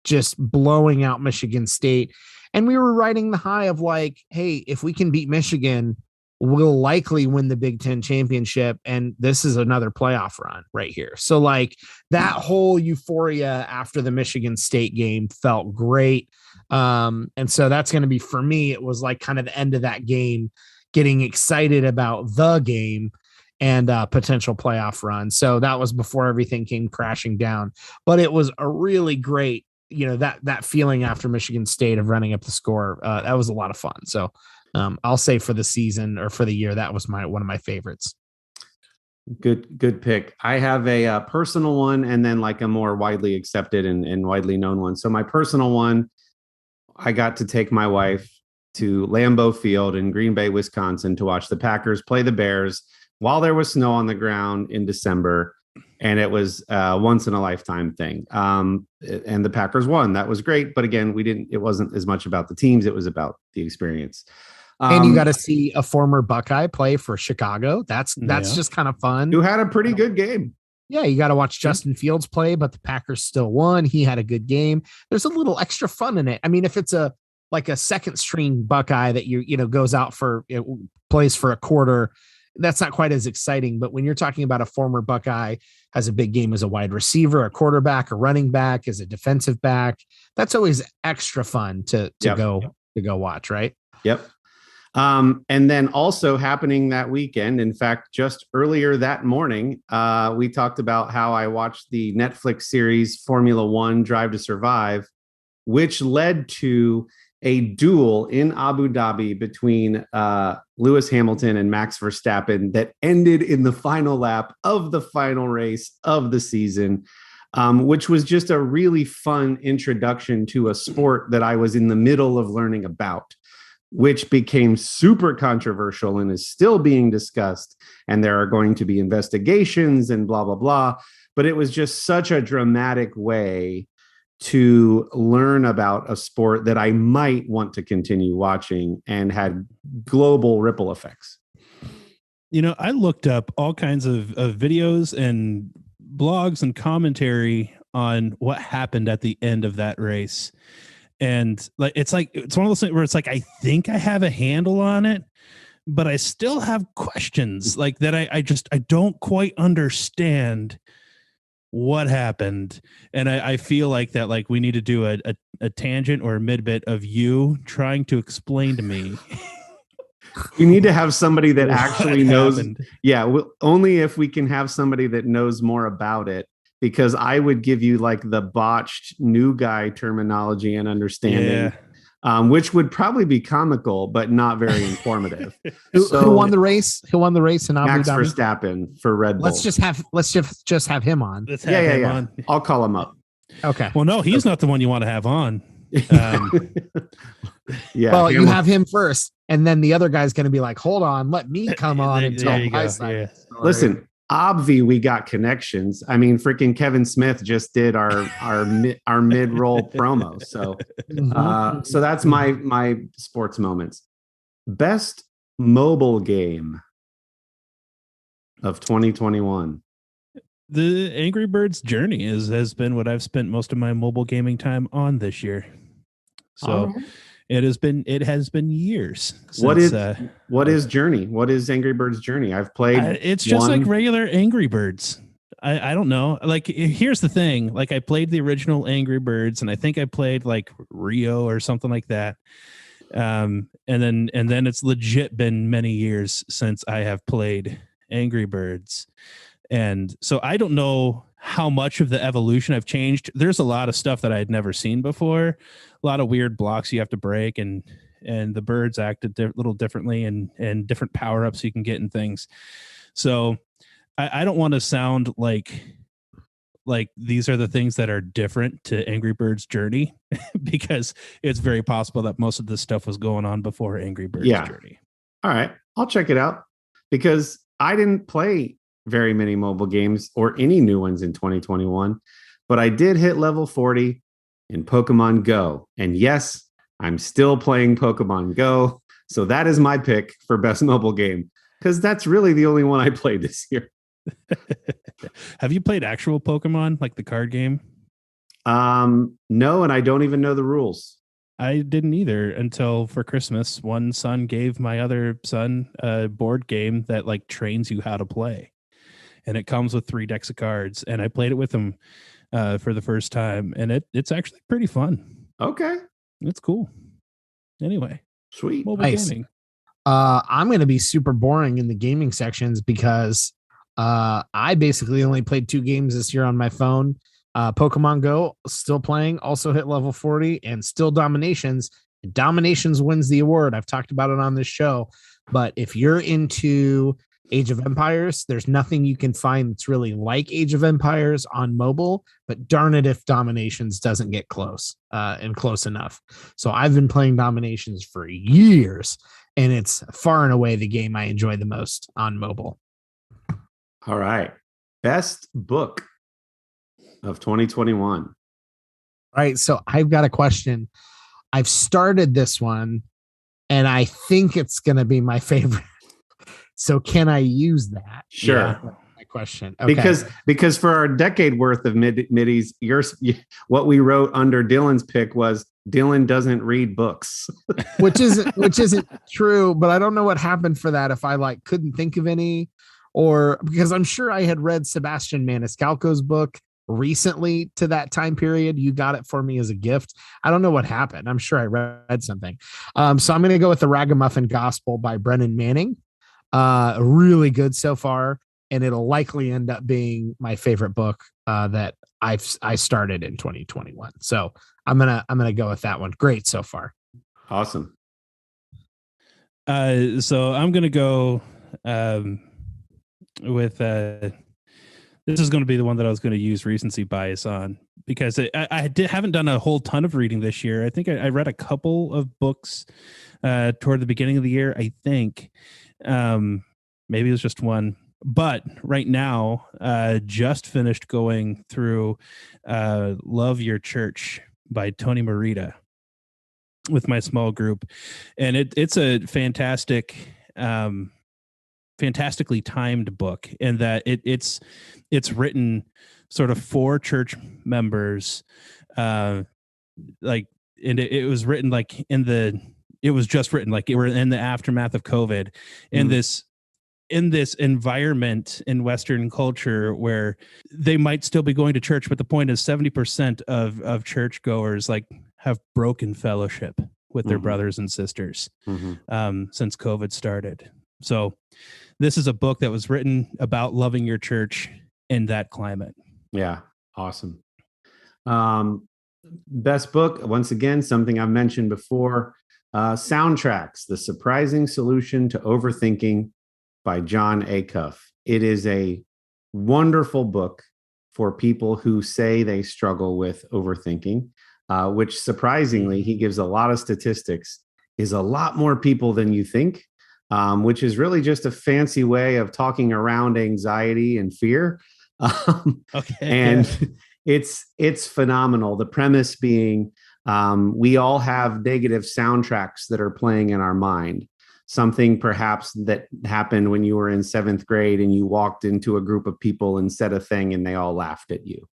just blowing out Michigan State. And we were riding the high of like, hey, if we can beat Michigan, we'll likely win the Big Ten championship. And this is another playoff run right here. So like that whole euphoria after the Michigan State game felt great. And so that's going to be, for me, it was like kind of the end of that game, getting excited about the game and potential playoff run. So that was before everything came crashing down, but it was a really great, that feeling after Michigan State of running up the score. That was a lot of fun. So I'll say for the season or for the year, that was one of my favorites. Good pick. I have a personal one and then like a more widely accepted and widely known one. So my personal one, I got to take my wife to Lambeau Field in Green Bay, Wisconsin to watch the Packers play the Bears while there was snow on the ground in December. And it was a once in a lifetime thing. And the Packers won. That was great. But again, it wasn't as much about the teams. It was about the experience. And you got to see a former Buckeye play for Chicago. That's just kind of fun. Who had a pretty good game. Yeah, you got to watch Justin Fields play, but the Packers still won. He had a good game. There's a little extra fun in it. I mean, if it's a second string Buckeye that goes out for plays for a quarter, that's not quite as exciting. But when you're talking about a former Buckeye has a big game as a wide receiver, a quarterback, a running back, as a defensive back, that's always extra fun to go watch, right? Yep. And then also happening that weekend, in fact, just earlier that morning, we talked about how I watched the Netflix series Formula One Drive to Survive, which led to a duel in Abu Dhabi between Lewis Hamilton and Max Verstappen that ended in the final lap of the final race of the season, which was just a really fun introduction to a sport that I was in the middle of learning about, which became super controversial and is still being discussed. And there are going to be investigations and blah, blah, blah. But it was just such a dramatic way to learn about a sport that I might want to continue watching and had global ripple effects. I looked up all kinds of videos and blogs and commentary on what happened at the end of that race. And it's one of those things where it's like, I think I have a handle on it, but I still have questions like that. I don't quite understand what happened. And I feel like that, like we need to do a tangent or a mid-bit of you trying to explain to me. We need to have somebody that actually knows. Yeah. Only if we can have somebody that knows more about it, because I would give you like the botched new guy terminology and understanding, which would probably be comical, but not very informative. Who won the race? Who won the race in Abu Dhabi? Max Verstappen for Red Bull. Let's just have him on. Let's have him on. I'll call him up. Okay. Well, no, he's not the one you want to have on. Well, you have him first, and then the other guy's going to be like, "Hold on, let me come on and tell my side." Yeah. Listen, obvi, we got connections. I mean, freaking Kevin Smith just did our mid-roll promo. So, so that's my sports moments. Best mobile game of 2021? The Angry Birds Journey has been what I've spent most of my mobile gaming time on this year. So it has been years. What Since, is Journey? What is Angry Birds Journey? I've played. It's just like regular Angry Birds. I don't know. Like, here's the thing. Like, I played the original Angry Birds, and I think I played like Rio or something like that. And then it's legit been many years since I have played Angry Birds. And so I don't know how much of the evolution I've changed. There's a lot of stuff that I had never seen before, a lot of weird blocks you have to break, and the birds act a little differently, and different power-ups you can get and things. So I don't want to sound like these are the things that are different to Angry Birds Journey, because it's very possible that most of this stuff was going on before Angry Birds Journey. All right, I'll check it out, because I didn't play very many mobile games or any new ones in 2021, but I did hit level 40 in Pokemon Go. And yes, I'm still playing Pokemon Go. So that is my pick for best mobile game, because that's really the only one I played this year. Have you played actual Pokemon, like the card game? No, and I don't even know the rules. I didn't either until for Christmas. One son gave my other son a board game that like trains you how to play. And it comes with 3 decks of cards. And I played it with him for the first time. And it's actually pretty fun. Okay. It's cool. Anyway. Sweet. Mobile gaming. I'm going to be super boring in the gaming sections, because I basically only played 2 games this year on my phone. Pokemon Go, still playing, also hit level 40, and still Dominations. Dominations wins the award. I've talked about it on this show. But if you're into Age of Empires, there's nothing you can find that's really like Age of Empires on mobile, but darn it if Dominations doesn't get close and close enough. So I've been playing Dominations for years, and it's far and away the game I enjoy the most on mobile. All right. Best book of 2021. All right. So I've got a question. I've started this one, and I think it's going to be my favorite. So can I use that? Sure. Yeah, my question. Okay. Because for our decade worth of middies, what we wrote under Dylan's pick was Dylan doesn't read books, which isn't true. But I don't know what happened for that. If I couldn't think of any, or because I'm sure I had read Sebastian Maniscalco's book recently to that time period. You got it for me as a gift. I don't know what happened. I'm sure I read something. So I'm going to go with the Ragamuffin Gospel by Brennan Manning. Really good so far, and it'll likely end up being my favorite book that I started in 2021. So I'm gonna go with that one. Great so far. Awesome. So I'm gonna go with this is going to be the one that I was going to use recency bias on, because I haven't done a whole ton of reading this year. I think I read a couple of books toward the beginning of the year. I think. Maybe it was just one, but right now, just finished going through Love Your Church by Tony Merida with my small group. And it's a fantastic, fantastically timed book, in that it's written sort of for church members. And it was written it was just written like it were in the aftermath of COVID, in this environment in Western culture where they might still be going to church, but the point is 70% of churchgoers have broken fellowship with their brothers and sisters since COVID started. So this is a book that was written about loving your church in that climate. Yeah, awesome. Best book, once again, something I've mentioned before. Soundtracks, The Surprising Solution to Overthinking by John Acuff. It is a wonderful book for people who say they struggle with overthinking, which surprisingly, he gives a lot of statistics, is a lot more people than you think, which is really just a fancy way of talking around anxiety and fear. And it's phenomenal. The premise being, we all have negative soundtracks that are playing in our mind. something perhaps that happened when you were in 7th grade and you walked into a group of people and said a thing and they all laughed at you.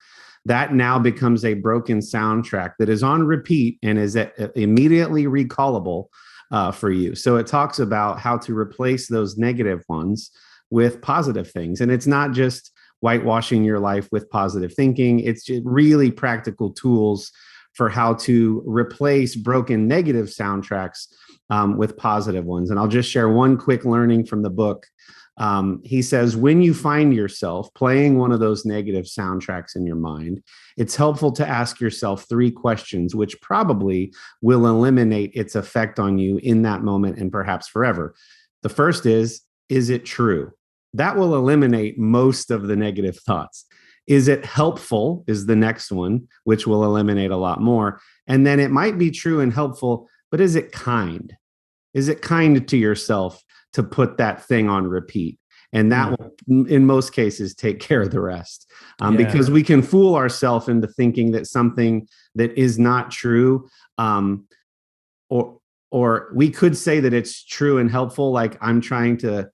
That now becomes a broken soundtrack that is on repeat and is immediately recallable for you. So it talks about how to replace those negative ones with positive things. And it's not just whitewashing your life with positive thinking. It's just really practical tools for how to replace broken negative soundtracks with positive ones. And I'll just share one quick learning from the book. He says, when you find yourself playing one of those negative soundtracks in your mind, it's helpful to ask yourself 3 questions, which probably will eliminate its effect on you in that moment and perhaps forever. The first is it true? That will eliminate most of the negative thoughts. Is it helpful is the next one, which will eliminate a lot more. And then it might be true and helpful, but is it kind? Is it kind to yourself to put that thing on repeat? And that will, in most cases, take care of the rest. Because we can fool ourselves into thinking that something that is not true, or we could say that it's true and helpful, like I'm trying to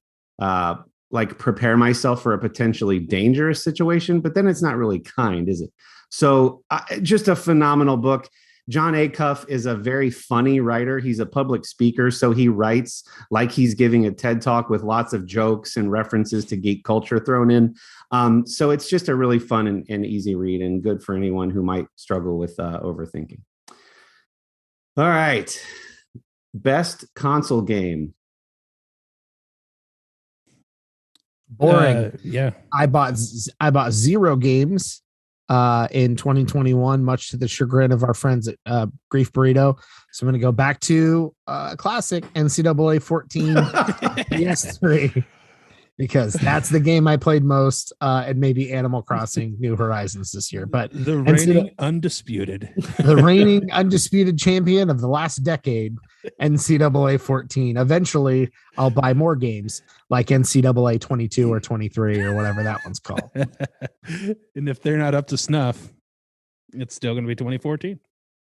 prepare myself for a potentially dangerous situation, but then it's not really kind, is it? So just a phenomenal book. John Acuff is a very funny writer. He's a public speaker, so he writes like he's giving a TED Talk with lots of jokes and references to geek culture thrown in. So it's just a really fun and easy read and good for anyone who might struggle with overthinking. All right. Best console game. Boring. Yeah. I bought 0 games in 2021, much to the chagrin of our friends at Grief Burrito. So I'm going to go back to classic NCAA 14 PS3 because that's the game I played most, and maybe Animal Crossing New Horizons this year. But the reigning undisputed champion of the last decade, NCAA 14. Eventually, I'll buy more games like NCAA 22 or 23 or whatever that one's called. And if they're not up to snuff, it's still going to be 2014.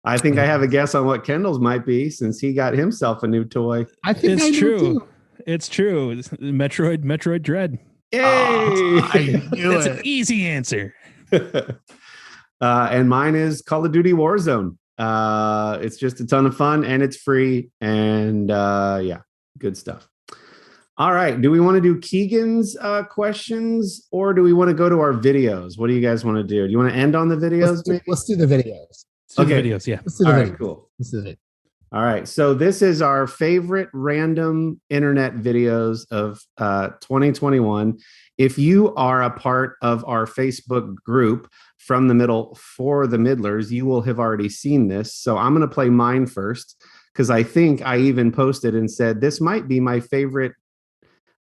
I think I have a guess on what Kendall's might be since he got himself a new toy. I think it's true. It's true. It's Metroid Dread. Yay! I knew It's it. an easy answer. And mine is Call of Duty Warzone. It's just a ton of fun and it's free and good stuff. All right. Do we want to do Keegan's questions or do we want to go to our videos? What do you guys want to do? Do you want to end on the videos? Let's do the videos. Videos, yeah. Let's do the All videos. right, cool. Let's do it. All right. So this is our favorite random internet videos of 2021. If you are a part of our Facebook group From the Middle for the Middlers, you will have already seen this. So I'm going to play mine first because I think I even posted and said this might be my favorite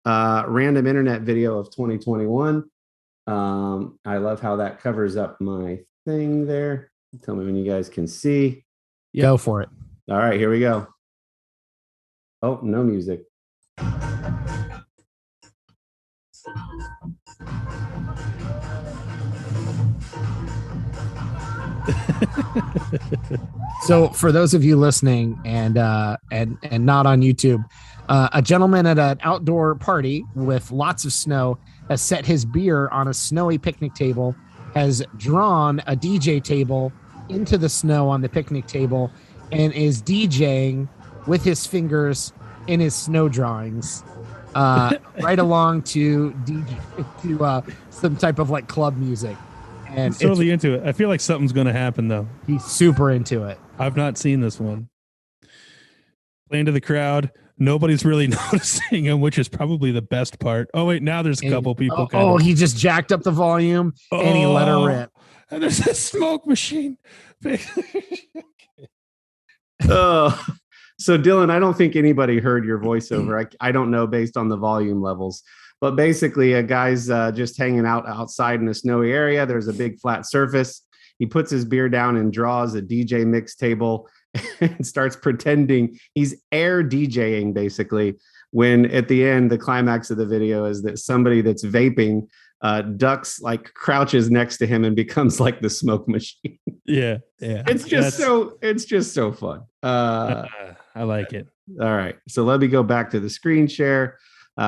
random internet video of 2021. I love how that covers up my thing there. Tell me when you guys can see. Go for it. All right, here we go. Oh, no music. So for those of you listening and not on YouTube, a gentleman at an outdoor party with lots of snow has set his beer on a snowy picnic table, has drawn a DJ table into the snow on the picnic table, and is DJing with his fingers in his snow drawings, right along to some type of like club music. And I'm totally into it. I feel like something's going to happen though. He's super into it. I've not seen this one. Playing to the crowd. Nobody's really noticing him, which is probably the best part. Oh wait, now there's a couple people. He just jacked up the volume and he let her rip. And there's a smoke machine. Oh, so Dylan, I don't think anybody heard your voiceover. I don't know based on the volume levels, but basically a guy's just hanging out outside in a snowy area. There's a big flat surface. He puts his beer down and draws a DJ mix table and starts pretending he's air DJing basically. When at the end, the climax of the video is that somebody that's vaping ducks, like crouches next to him and becomes like the smoke machine. Yeah. It's just so fun. I like it. All right. So let me go back to the screen share.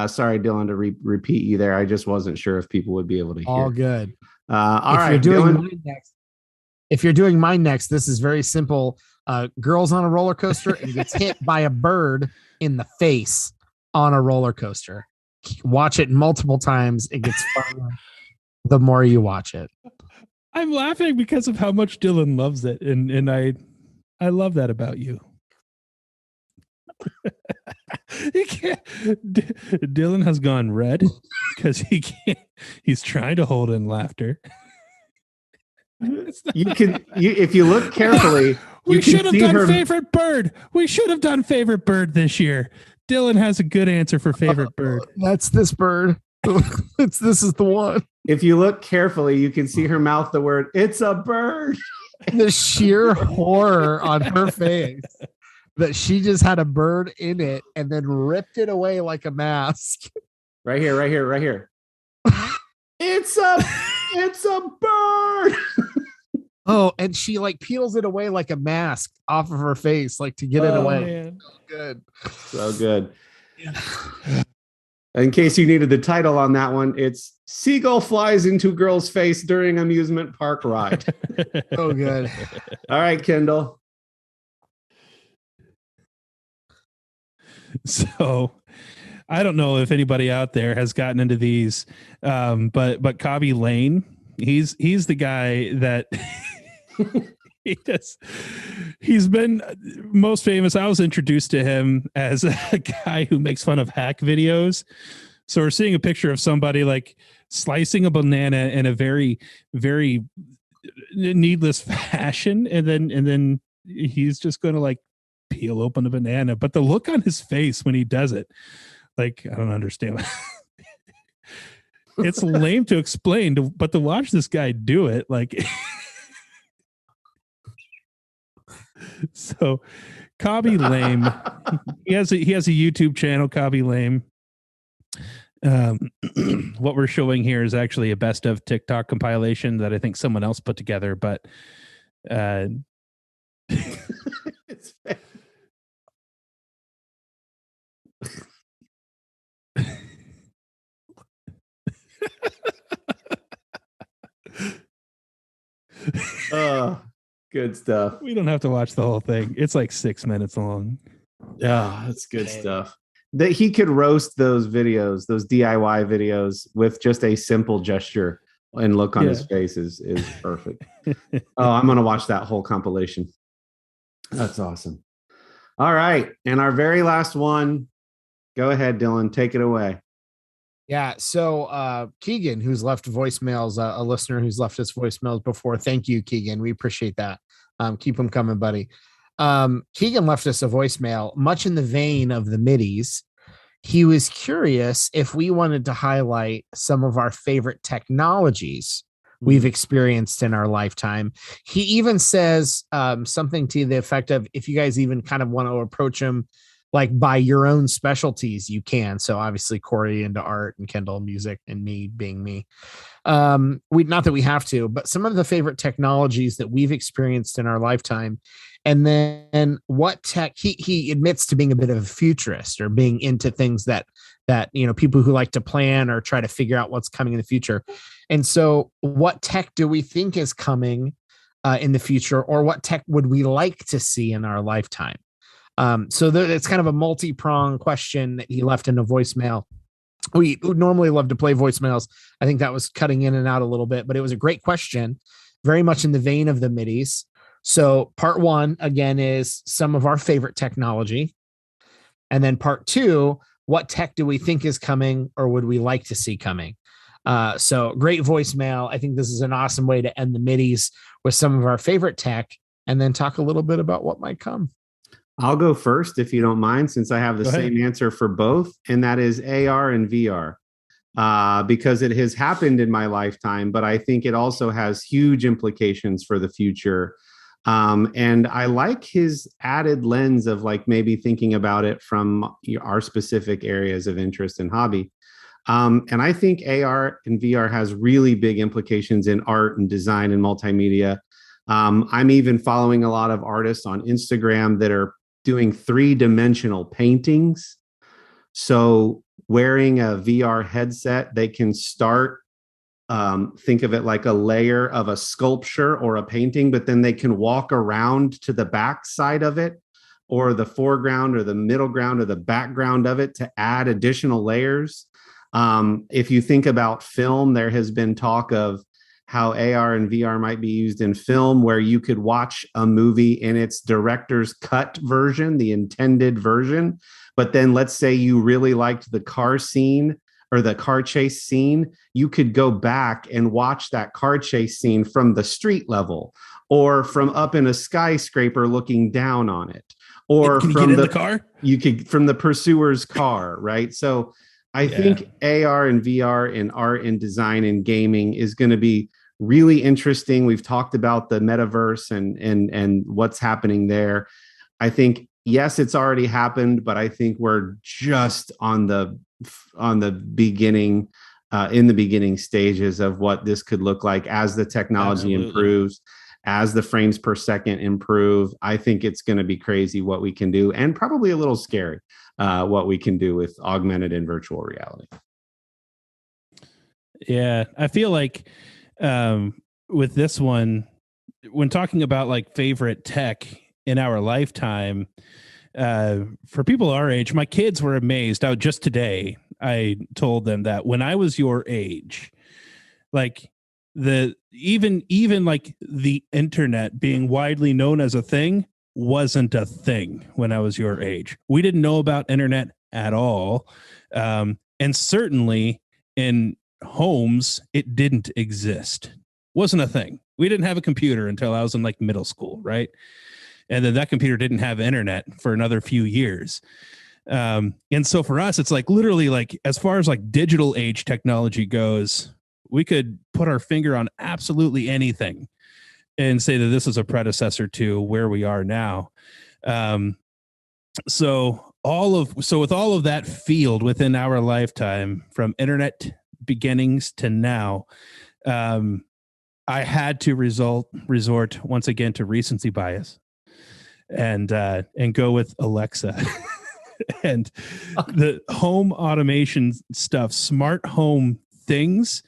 Sorry, Dylan, to repeat you there. I just wasn't sure if people would be able to hear. All good. All if right, you're doing Dylan. mine next, if you're doing mine next, this is very simple. Girls on a roller coaster and gets hit by a bird in the face on a roller coaster. Watch it multiple times. It gets funnier the more you watch it. I'm laughing because of how much Dylan loves it, and I love that about you. He can't. Dylan has gone red because he can't. He's trying to hold in laughter. If you look carefully, we should have done favorite bird. We should have done favorite bird this year. Dylan has a good answer for favorite bird. That's this bird. This is the one. If you look carefully, you can see her mouth the word, "It's a bird." The sheer horror on her face that she just had a bird in it and then ripped it away like a mask. Right here. It's a bird. Oh, and she like peels it away like a mask off of her face, like to get it away. Man. So good. Yeah. In case you needed the title on that one, it's Seagull Flies into Girl's Face During Amusement Park Ride. Oh, good. All right, Kendall. So I don't know if anybody out there has gotten into these, but Kobby Lane, he's the guy that he's been most famous. I was introduced to him as a guy who makes fun of hack videos. So we're seeing a picture of somebody like slicing a banana in a very, very needless fashion. And then he's just going to like peel open a banana. But the look on his face when he does it, like, I don't understand. It's lame to explain, but to watch this guy do it, like... So Kobby Lame, he has a YouTube channel, Kobby Lame. What we're showing here is actually a best of TikTok compilation that I think someone else put together, but it's good stuff. We don't have to watch the whole thing. It's like 6 minutes long. Yeah, that's good stuff. That he could roast those videos, those DIY videos, with just a simple gesture and look on his face is perfect. Oh, I'm gonna watch that whole compilation. That's awesome. All right, and our very last one. Go ahead, Dylan. Take it away. Yeah. So Keegan, who's left voicemails, a listener who's left us voicemails before. Thank you, Keegan. We appreciate that. Keep them coming, buddy. Keegan left us a voicemail, much in the vein of the Middies. He was curious if we wanted to highlight some of our favorite technologies we've experienced in our lifetime. He even says something to the effect of, if you guys even kind of want to approach him like by your own specialties, you can. So obviously Corey into art and Kendall music and me being me. Not that we have to, but some of the favorite technologies that we've experienced in our lifetime. And then what tech he admits to being a bit of a futurist or being into things that, people who like to plan or try to figure out what's coming in the future. And so what tech do we think is coming in the future, or what tech would we like to see in our lifetime? So it's kind of a multi-pronged question that he left in a voicemail. We normally love to play voicemails. I think that was cutting in and out a little bit, but it was a great question, very much in the vein of the Middies. So part one, again, is some of our favorite technology. And then part two, what tech do we think is coming or would we like to see coming? So great voicemail. I think this is an awesome way to end the Middies with some of our favorite tech and then talk a little bit about what might come. I'll go first, if you don't mind, since I have the same answer for both, and that is AR and VR, because it has happened in my lifetime, but I think it also has huge implications for the future. And I like his added lens of like maybe thinking about it from our specific areas of interest and hobby. And I think AR and VR has really big implications in art and design and multimedia. I'm even following a lot of artists on Instagram that are doing 3-dimensional paintings. So wearing a VR headset, they can start, think of it like a layer of a sculpture or a painting, but then they can walk around to the back side of it, or the foreground or the middle ground or the background of it, to add additional layers. If you think about film, there has been talk of how AR and VR might be used in film, where you could watch a movie in its director's cut version, the intended version. But then let's say you really liked the car scene or the car chase scene, you could go back and watch that car chase scene from the street level, or from up in a skyscraper looking down on it, or can you from get in the car? You could from the pursuer's car, right? So I think AR and VR in art and design and gaming is going to be really interesting. We've talked about the metaverse and what's happening there. I think, yes, it's already happened, but I think we're just on the beginning, in the beginning stages of what this could look like as the technology improves, as the frames per second improve. I think it's going to be crazy what we can do, and probably a little scary what we can do with augmented and virtual reality. Yeah, I feel like with this one, when talking about like favorite tech in our lifetime, for people our age, my kids were amazed. Just today, I told them that when I was your age, like even like the internet being widely known as a thing wasn't a thing when I was your age. We didn't know about internet at all. And certainly in homes, it didn't exist. Wasn't a thing. We didn't have a computer until I was in like middle school, right? And then that computer didn't have internet for another few years. And so for us, it's like literally like, as far as like digital age technology goes, we could put our finger on absolutely anything and say that this is a predecessor to where we are now. So with all of that field within our lifetime, from internet beginnings to now, I had to resort once again to recency bias and go with Alexa. And the home automation stuff, smart home things,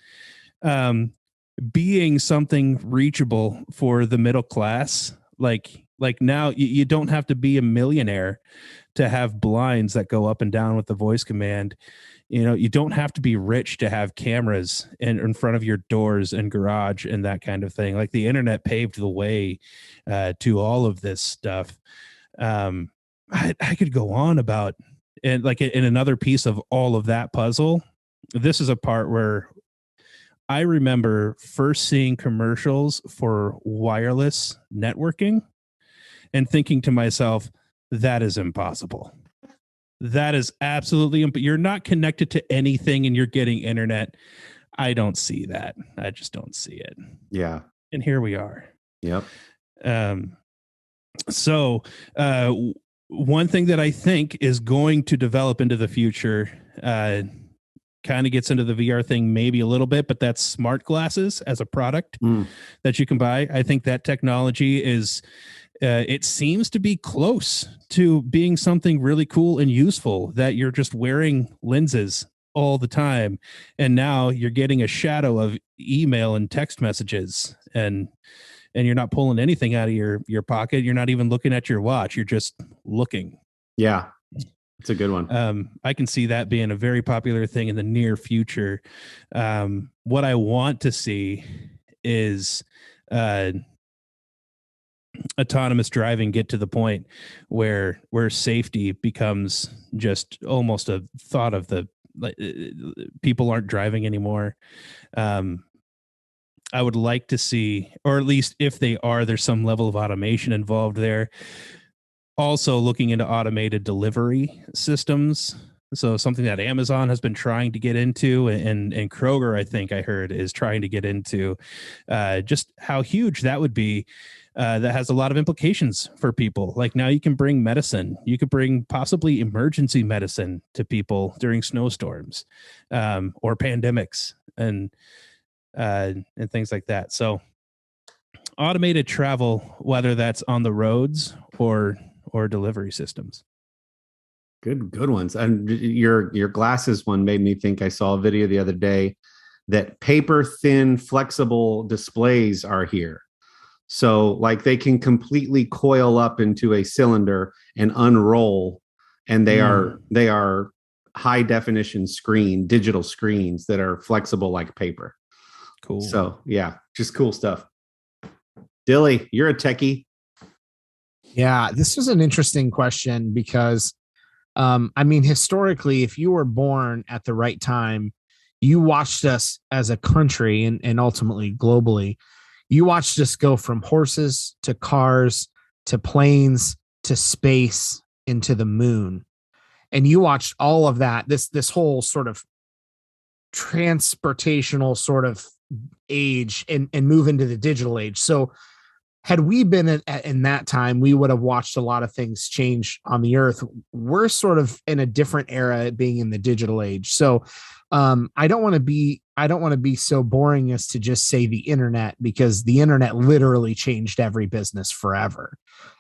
being something reachable for the middle class. Like now you don't have to be a millionaire to have blinds that go up and down with the voice command. You know, you don't have to be rich to have cameras in front of your doors and garage and that kind of thing. Like the internet paved the way to all of this stuff. I could go on about, and like in another piece of all of that puzzle, this is a part where I remember first seeing commercials for wireless networking and thinking to myself, that is impossible. That is absolutely, you're not connected to anything and you're getting internet. I don't see that. I just don't see it. Yeah. And here we are. Yep. So one thing that I think is going to develop into the future, kind of gets into the VR thing maybe a little bit, but that's smart glasses as a product that you can buy. I think that technology is, it seems to be close to being something really cool and useful, that you're just wearing lenses all the time. And now you're getting a shadow of email and text messages, and you're not pulling anything out of your pocket. You're not even looking at your watch. You're just looking. Yeah. It's a good one. I can see that being a very popular thing in the near future. What I want to see is autonomous driving get to the point where safety becomes just almost a thought of the, like, people aren't driving anymore. I would like to see, or at least if they are, there's some level of automation involved there. Also looking into automated delivery systems. So something that Amazon has been trying to get into, and Kroger, I think I heard, is trying to get into, just how huge that would be. That has a lot of implications for people. Like now you can bring medicine. You could bring possibly emergency medicine to people during snowstorms, or pandemics and things like that. So automated travel, whether that's on the roads or or delivery systems. Good ones. And your glasses one made me think I saw a video the other day that paper thin flexible displays are here. So like they can completely coil up into a cylinder and unroll, and they are high definition digital screens that are flexible like paper. Cool. So yeah, just cool stuff. Dilly, you're a techie. Yeah, this was an interesting question because I mean, historically, if you were born at the right time, you watched us as a country and ultimately globally, you watched us go from horses to cars to planes to space into the moon. And you watched all of that, this whole sort of transportational sort of age and move into the digital age. So had we been in that time, we would have watched a lot of things change on the earth. We're sort of in a different era being in the digital age. So I don't want to be so boring as to just say the internet, because the internet literally changed every business forever.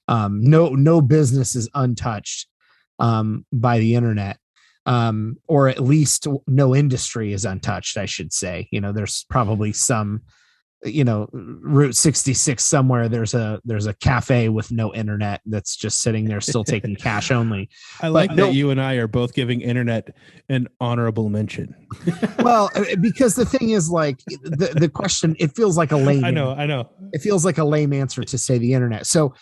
No business is untouched by the internet, or at least no industry is untouched, I should say. There's probably some, Route 66 somewhere, there's a cafe with no internet that's just sitting there still taking cash only. I like that you and I are both giving internet an honorable mention. Well, because the thing is, like, the question, it feels like a lame. I know. It feels like a lame answer to say the internet. So,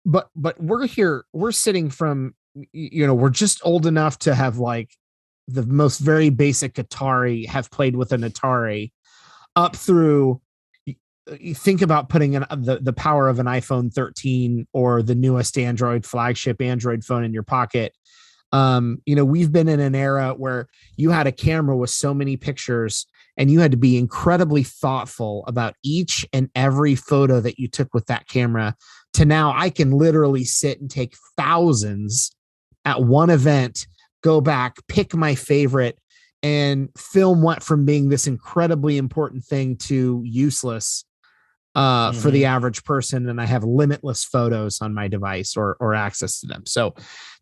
but we're sitting from, we're just old enough to have like the most very basic Atari, have played with an Atari, up through, you think about putting the power of an iPhone 13 or the newest flagship Android phone in your pocket. We've been in an era where you had a camera with so many pictures and you had to be incredibly thoughtful about each and every photo that you took with that camera, to now I can literally sit and take thousands at one event, go back, pick my favorite, and film went from being this incredibly important thing to useless for the average person. And I have limitless photos on my device or access to them. So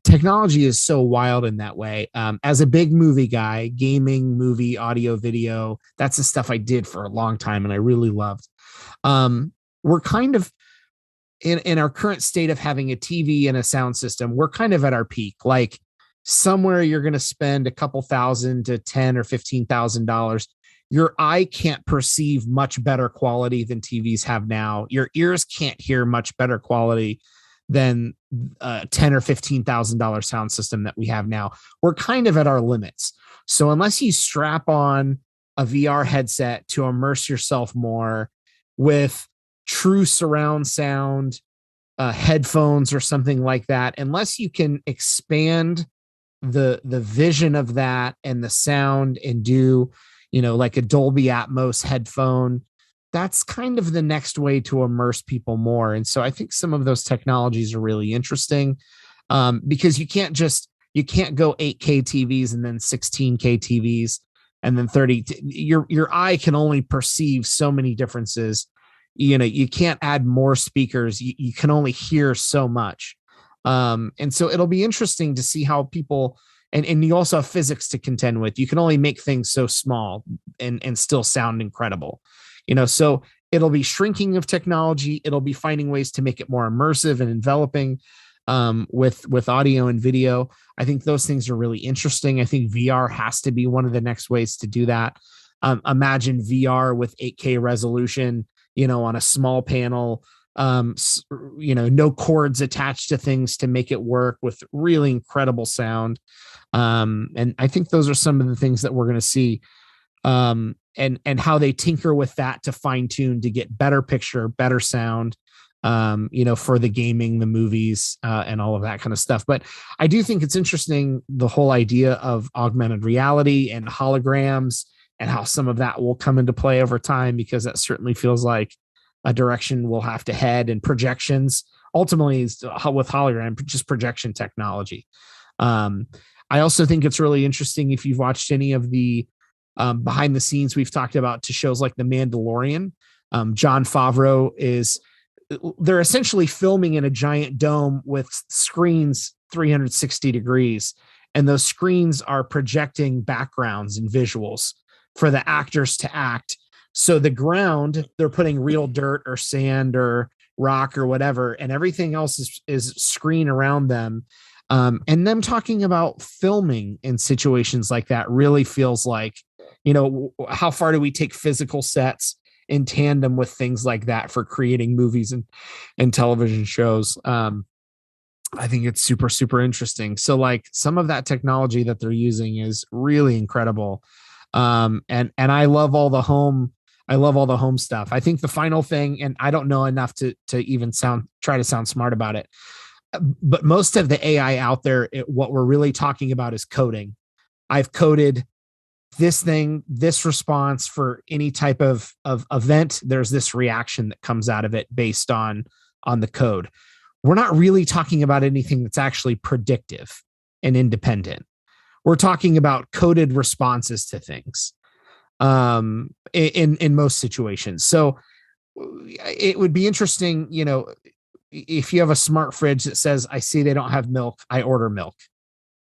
technology is so wild in that way. As a big movie guy, gaming, movie, audio, video, that's the stuff I did for a long time and I really loved. We're kind of in our current state of having a TV and a sound system, we're kind of at our peak. Like, somewhere you're going to spend a couple $1,000 to $10,000 or $15,000. Your eye can't perceive much better quality than TVs have now. Your ears can't hear much better quality than $10,000 or $15,000 sound system that we have now. We're kind of at our limits. So unless you strap on a VR headset to immerse yourself more with true surround sound, headphones or something like that, unless you can expand the vision of that and the sound and do, like a Dolby Atmos headphone, that's kind of the next way to immerse people more. And so I think some of those technologies are really interesting, because you can't go 8K TVs and then 16K TVs and then 30. Your eye can only perceive so many differences. You can't add more speakers. You can only hear so much. And so it'll be interesting to see how people, and you also have physics to contend with. You can only make things so small and still sound incredible, so it'll be shrinking of technology. It'll be finding ways to make it more immersive and enveloping, with audio and video. I think those things are really interesting. I think VR has to be one of the next ways to do that. Imagine VR with 8K resolution, on a small panel, no cords attached to things to make it work with really incredible sound. And I think those are some of the things that we're going to see, and how they tinker with that to fine tune to get better picture, better sound, for the gaming, the movies, and all of that kind of stuff. But I do think it's interesting, the whole idea of augmented reality and holograms and how some of that will come into play over time, because that certainly feels like a direction we'll have to head. And projections ultimately is with hologram, just projection technology. I also think it's really interesting, if you've watched any of the behind the scenes we've talked about to shows like The Mandalorian. Jon Favreau is they're essentially filming in a giant dome with screens 360 degrees. And those screens are projecting backgrounds and visuals for the actors to act. So the ground, they're putting real dirt or sand or rock or whatever, and everything else is screen around them. And them talking about filming in situations like that really feels like, how far do we take physical sets in tandem with things like that for creating movies and television shows? I think it's super, super interesting. So like some of that technology that they're using is really incredible. And I love all the home stuff. I think the final thing, and I don't know enough to even try to sound smart about it, but most of the AI out there, what we're really talking about is coding. I've coded this thing, this response for any type of event. There's this reaction that comes out of it based on the code. We're not really talking about anything that's actually predictive and independent. We're talking about coded responses to things in most situations. So it would be interesting, if you have a smart fridge that says, I see they don't have milk, I order milk.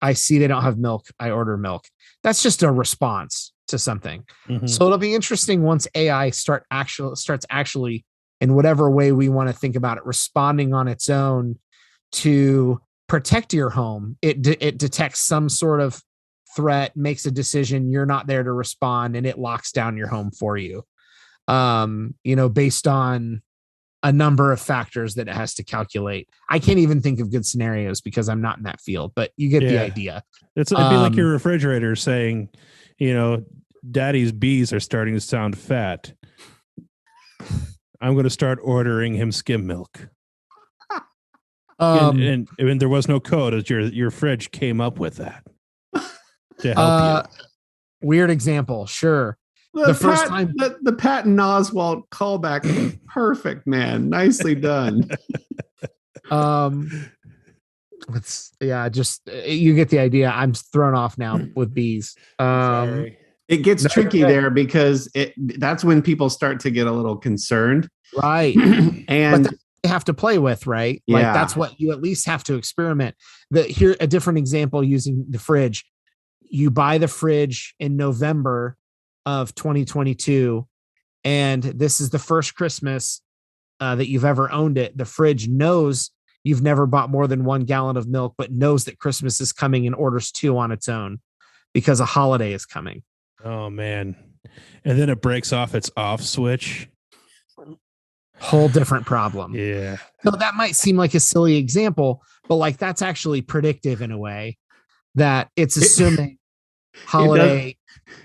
I see they don't have milk, I order milk. That's just a response to something. Mm-hmm. So it'll be interesting once AI starts actually, in whatever way we want to think about it, responding on its own to protect your home. It detects some sort of threat, makes a decision, you're not there to respond, and it locks down your home for you. Based on a number of factors that it has to calculate. I can't even think of good scenarios because I'm not in that field, but you get the idea. It'd be like your refrigerator saying, daddy's bees are starting to sound fat. I'm going to start ordering him skim milk. And there was no code as your fridge came up with that to help you. Weird example. Sure. The Patton Oswalt callback. Perfect, man. Nicely done. You get the idea. I'm thrown off now with bees. Sorry. It gets tricky there because that's when people start to get a little concerned. Right. And but they have to play with, right? Yeah. Like that's what you at least have to experiment. Here, a different example using the fridge. You buy the fridge in November of 2022, and this is the first Christmas that you've ever owned it. The fridge knows you've never bought more than 1 gallon of milk, but knows that Christmas is coming and orders 2 on its own because a holiday is coming. Oh man. And then it breaks off its off switch. Whole different problem. Yeah. So that might seem like a silly example, but like that's actually predictive in a way that it's assuming holiday.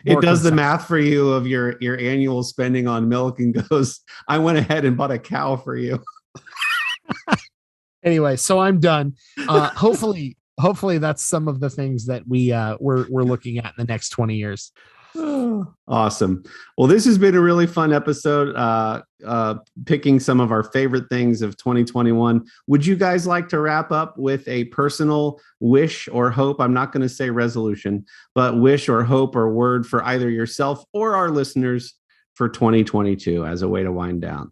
It does the math for you of your annual spending on milk and goes, I went ahead and bought a cow for you. Anyway, so I'm done. Hopefully that's some of the things that we're looking at in the next 20 years. Awesome. Well, this has been a really fun episode, picking some of our favorite things of 2021. Would you guys like to wrap up with a personal wish or hope? I'm not going to say resolution, but wish or hope or word for either yourself or our listeners for 2022 as a way to wind down.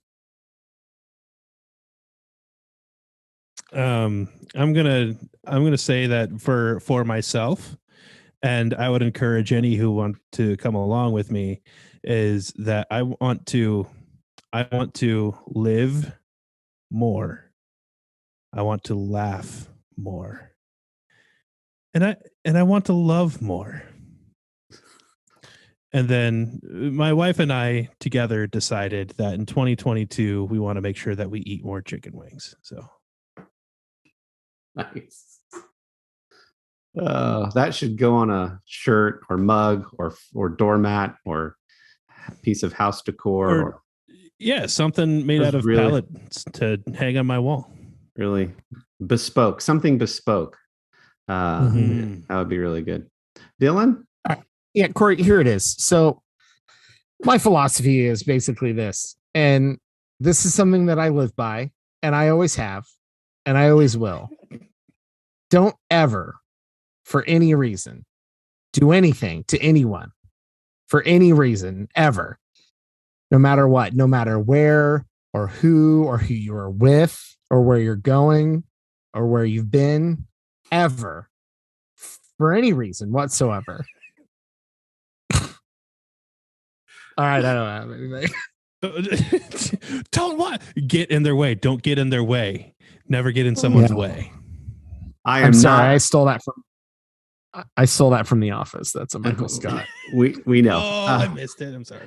I'm gonna say that for myself, and I would encourage any who want to come along with me, is that I want to live more. I want to laugh more. And I want to love more. And then my wife and I together decided that in 2022 we want to make sure that we eat more chicken wings. So nice. That should go on a shirt or mug or doormat or piece of house decor. Something made out of pallets to hang on my wall. Really bespoke, something bespoke. That would be really good. Dylan? Yeah, Corey, here it is. So my philosophy is basically this, and this is something that I live by, and I always have, and I always will. Don't ever, for any reason, do anything to anyone for any reason ever, no matter what, no matter where, or who you are with or where you're going or where you've been ever for any reason whatsoever. All right, I don't have anything. Don't what? Get in their way. Don't get in their way. Never get in someone's way. I'm sorry. I stole that from The Office. That's a Michael Scott. We know. Oh, I missed it. I'm sorry.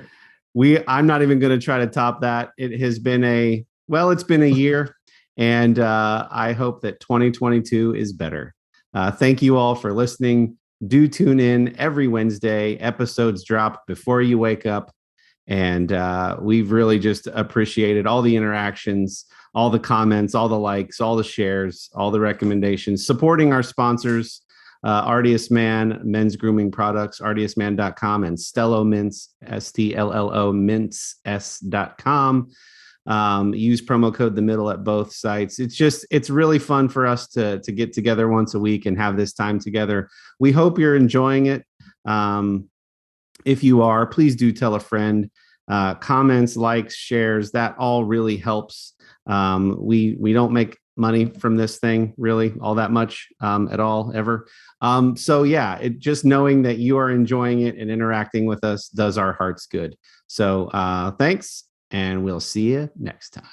I'm not even going to try to top that. It has been it's been a year, and I hope that 2022 is better. Thank you all for listening. Do tune in every Wednesday. Episodes drop before you wake up. And we've really just appreciated all the interactions, all the comments, all the likes, all the shares, all the recommendations, supporting our sponsors, Artius Man, men's grooming products, artiusman.com, and Stello Mints, STLLO mints.com. Use promo code The Middle at both sites. It's really fun for us to get together once a week and have this time together. We hope you're enjoying it. If you are, please do tell a friend. Comments, likes, shares, that all really helps. We don't make money from this thing really all that much at all ever. Just knowing that you are enjoying it and interacting with us does our hearts good. So thanks, and we'll see you next time.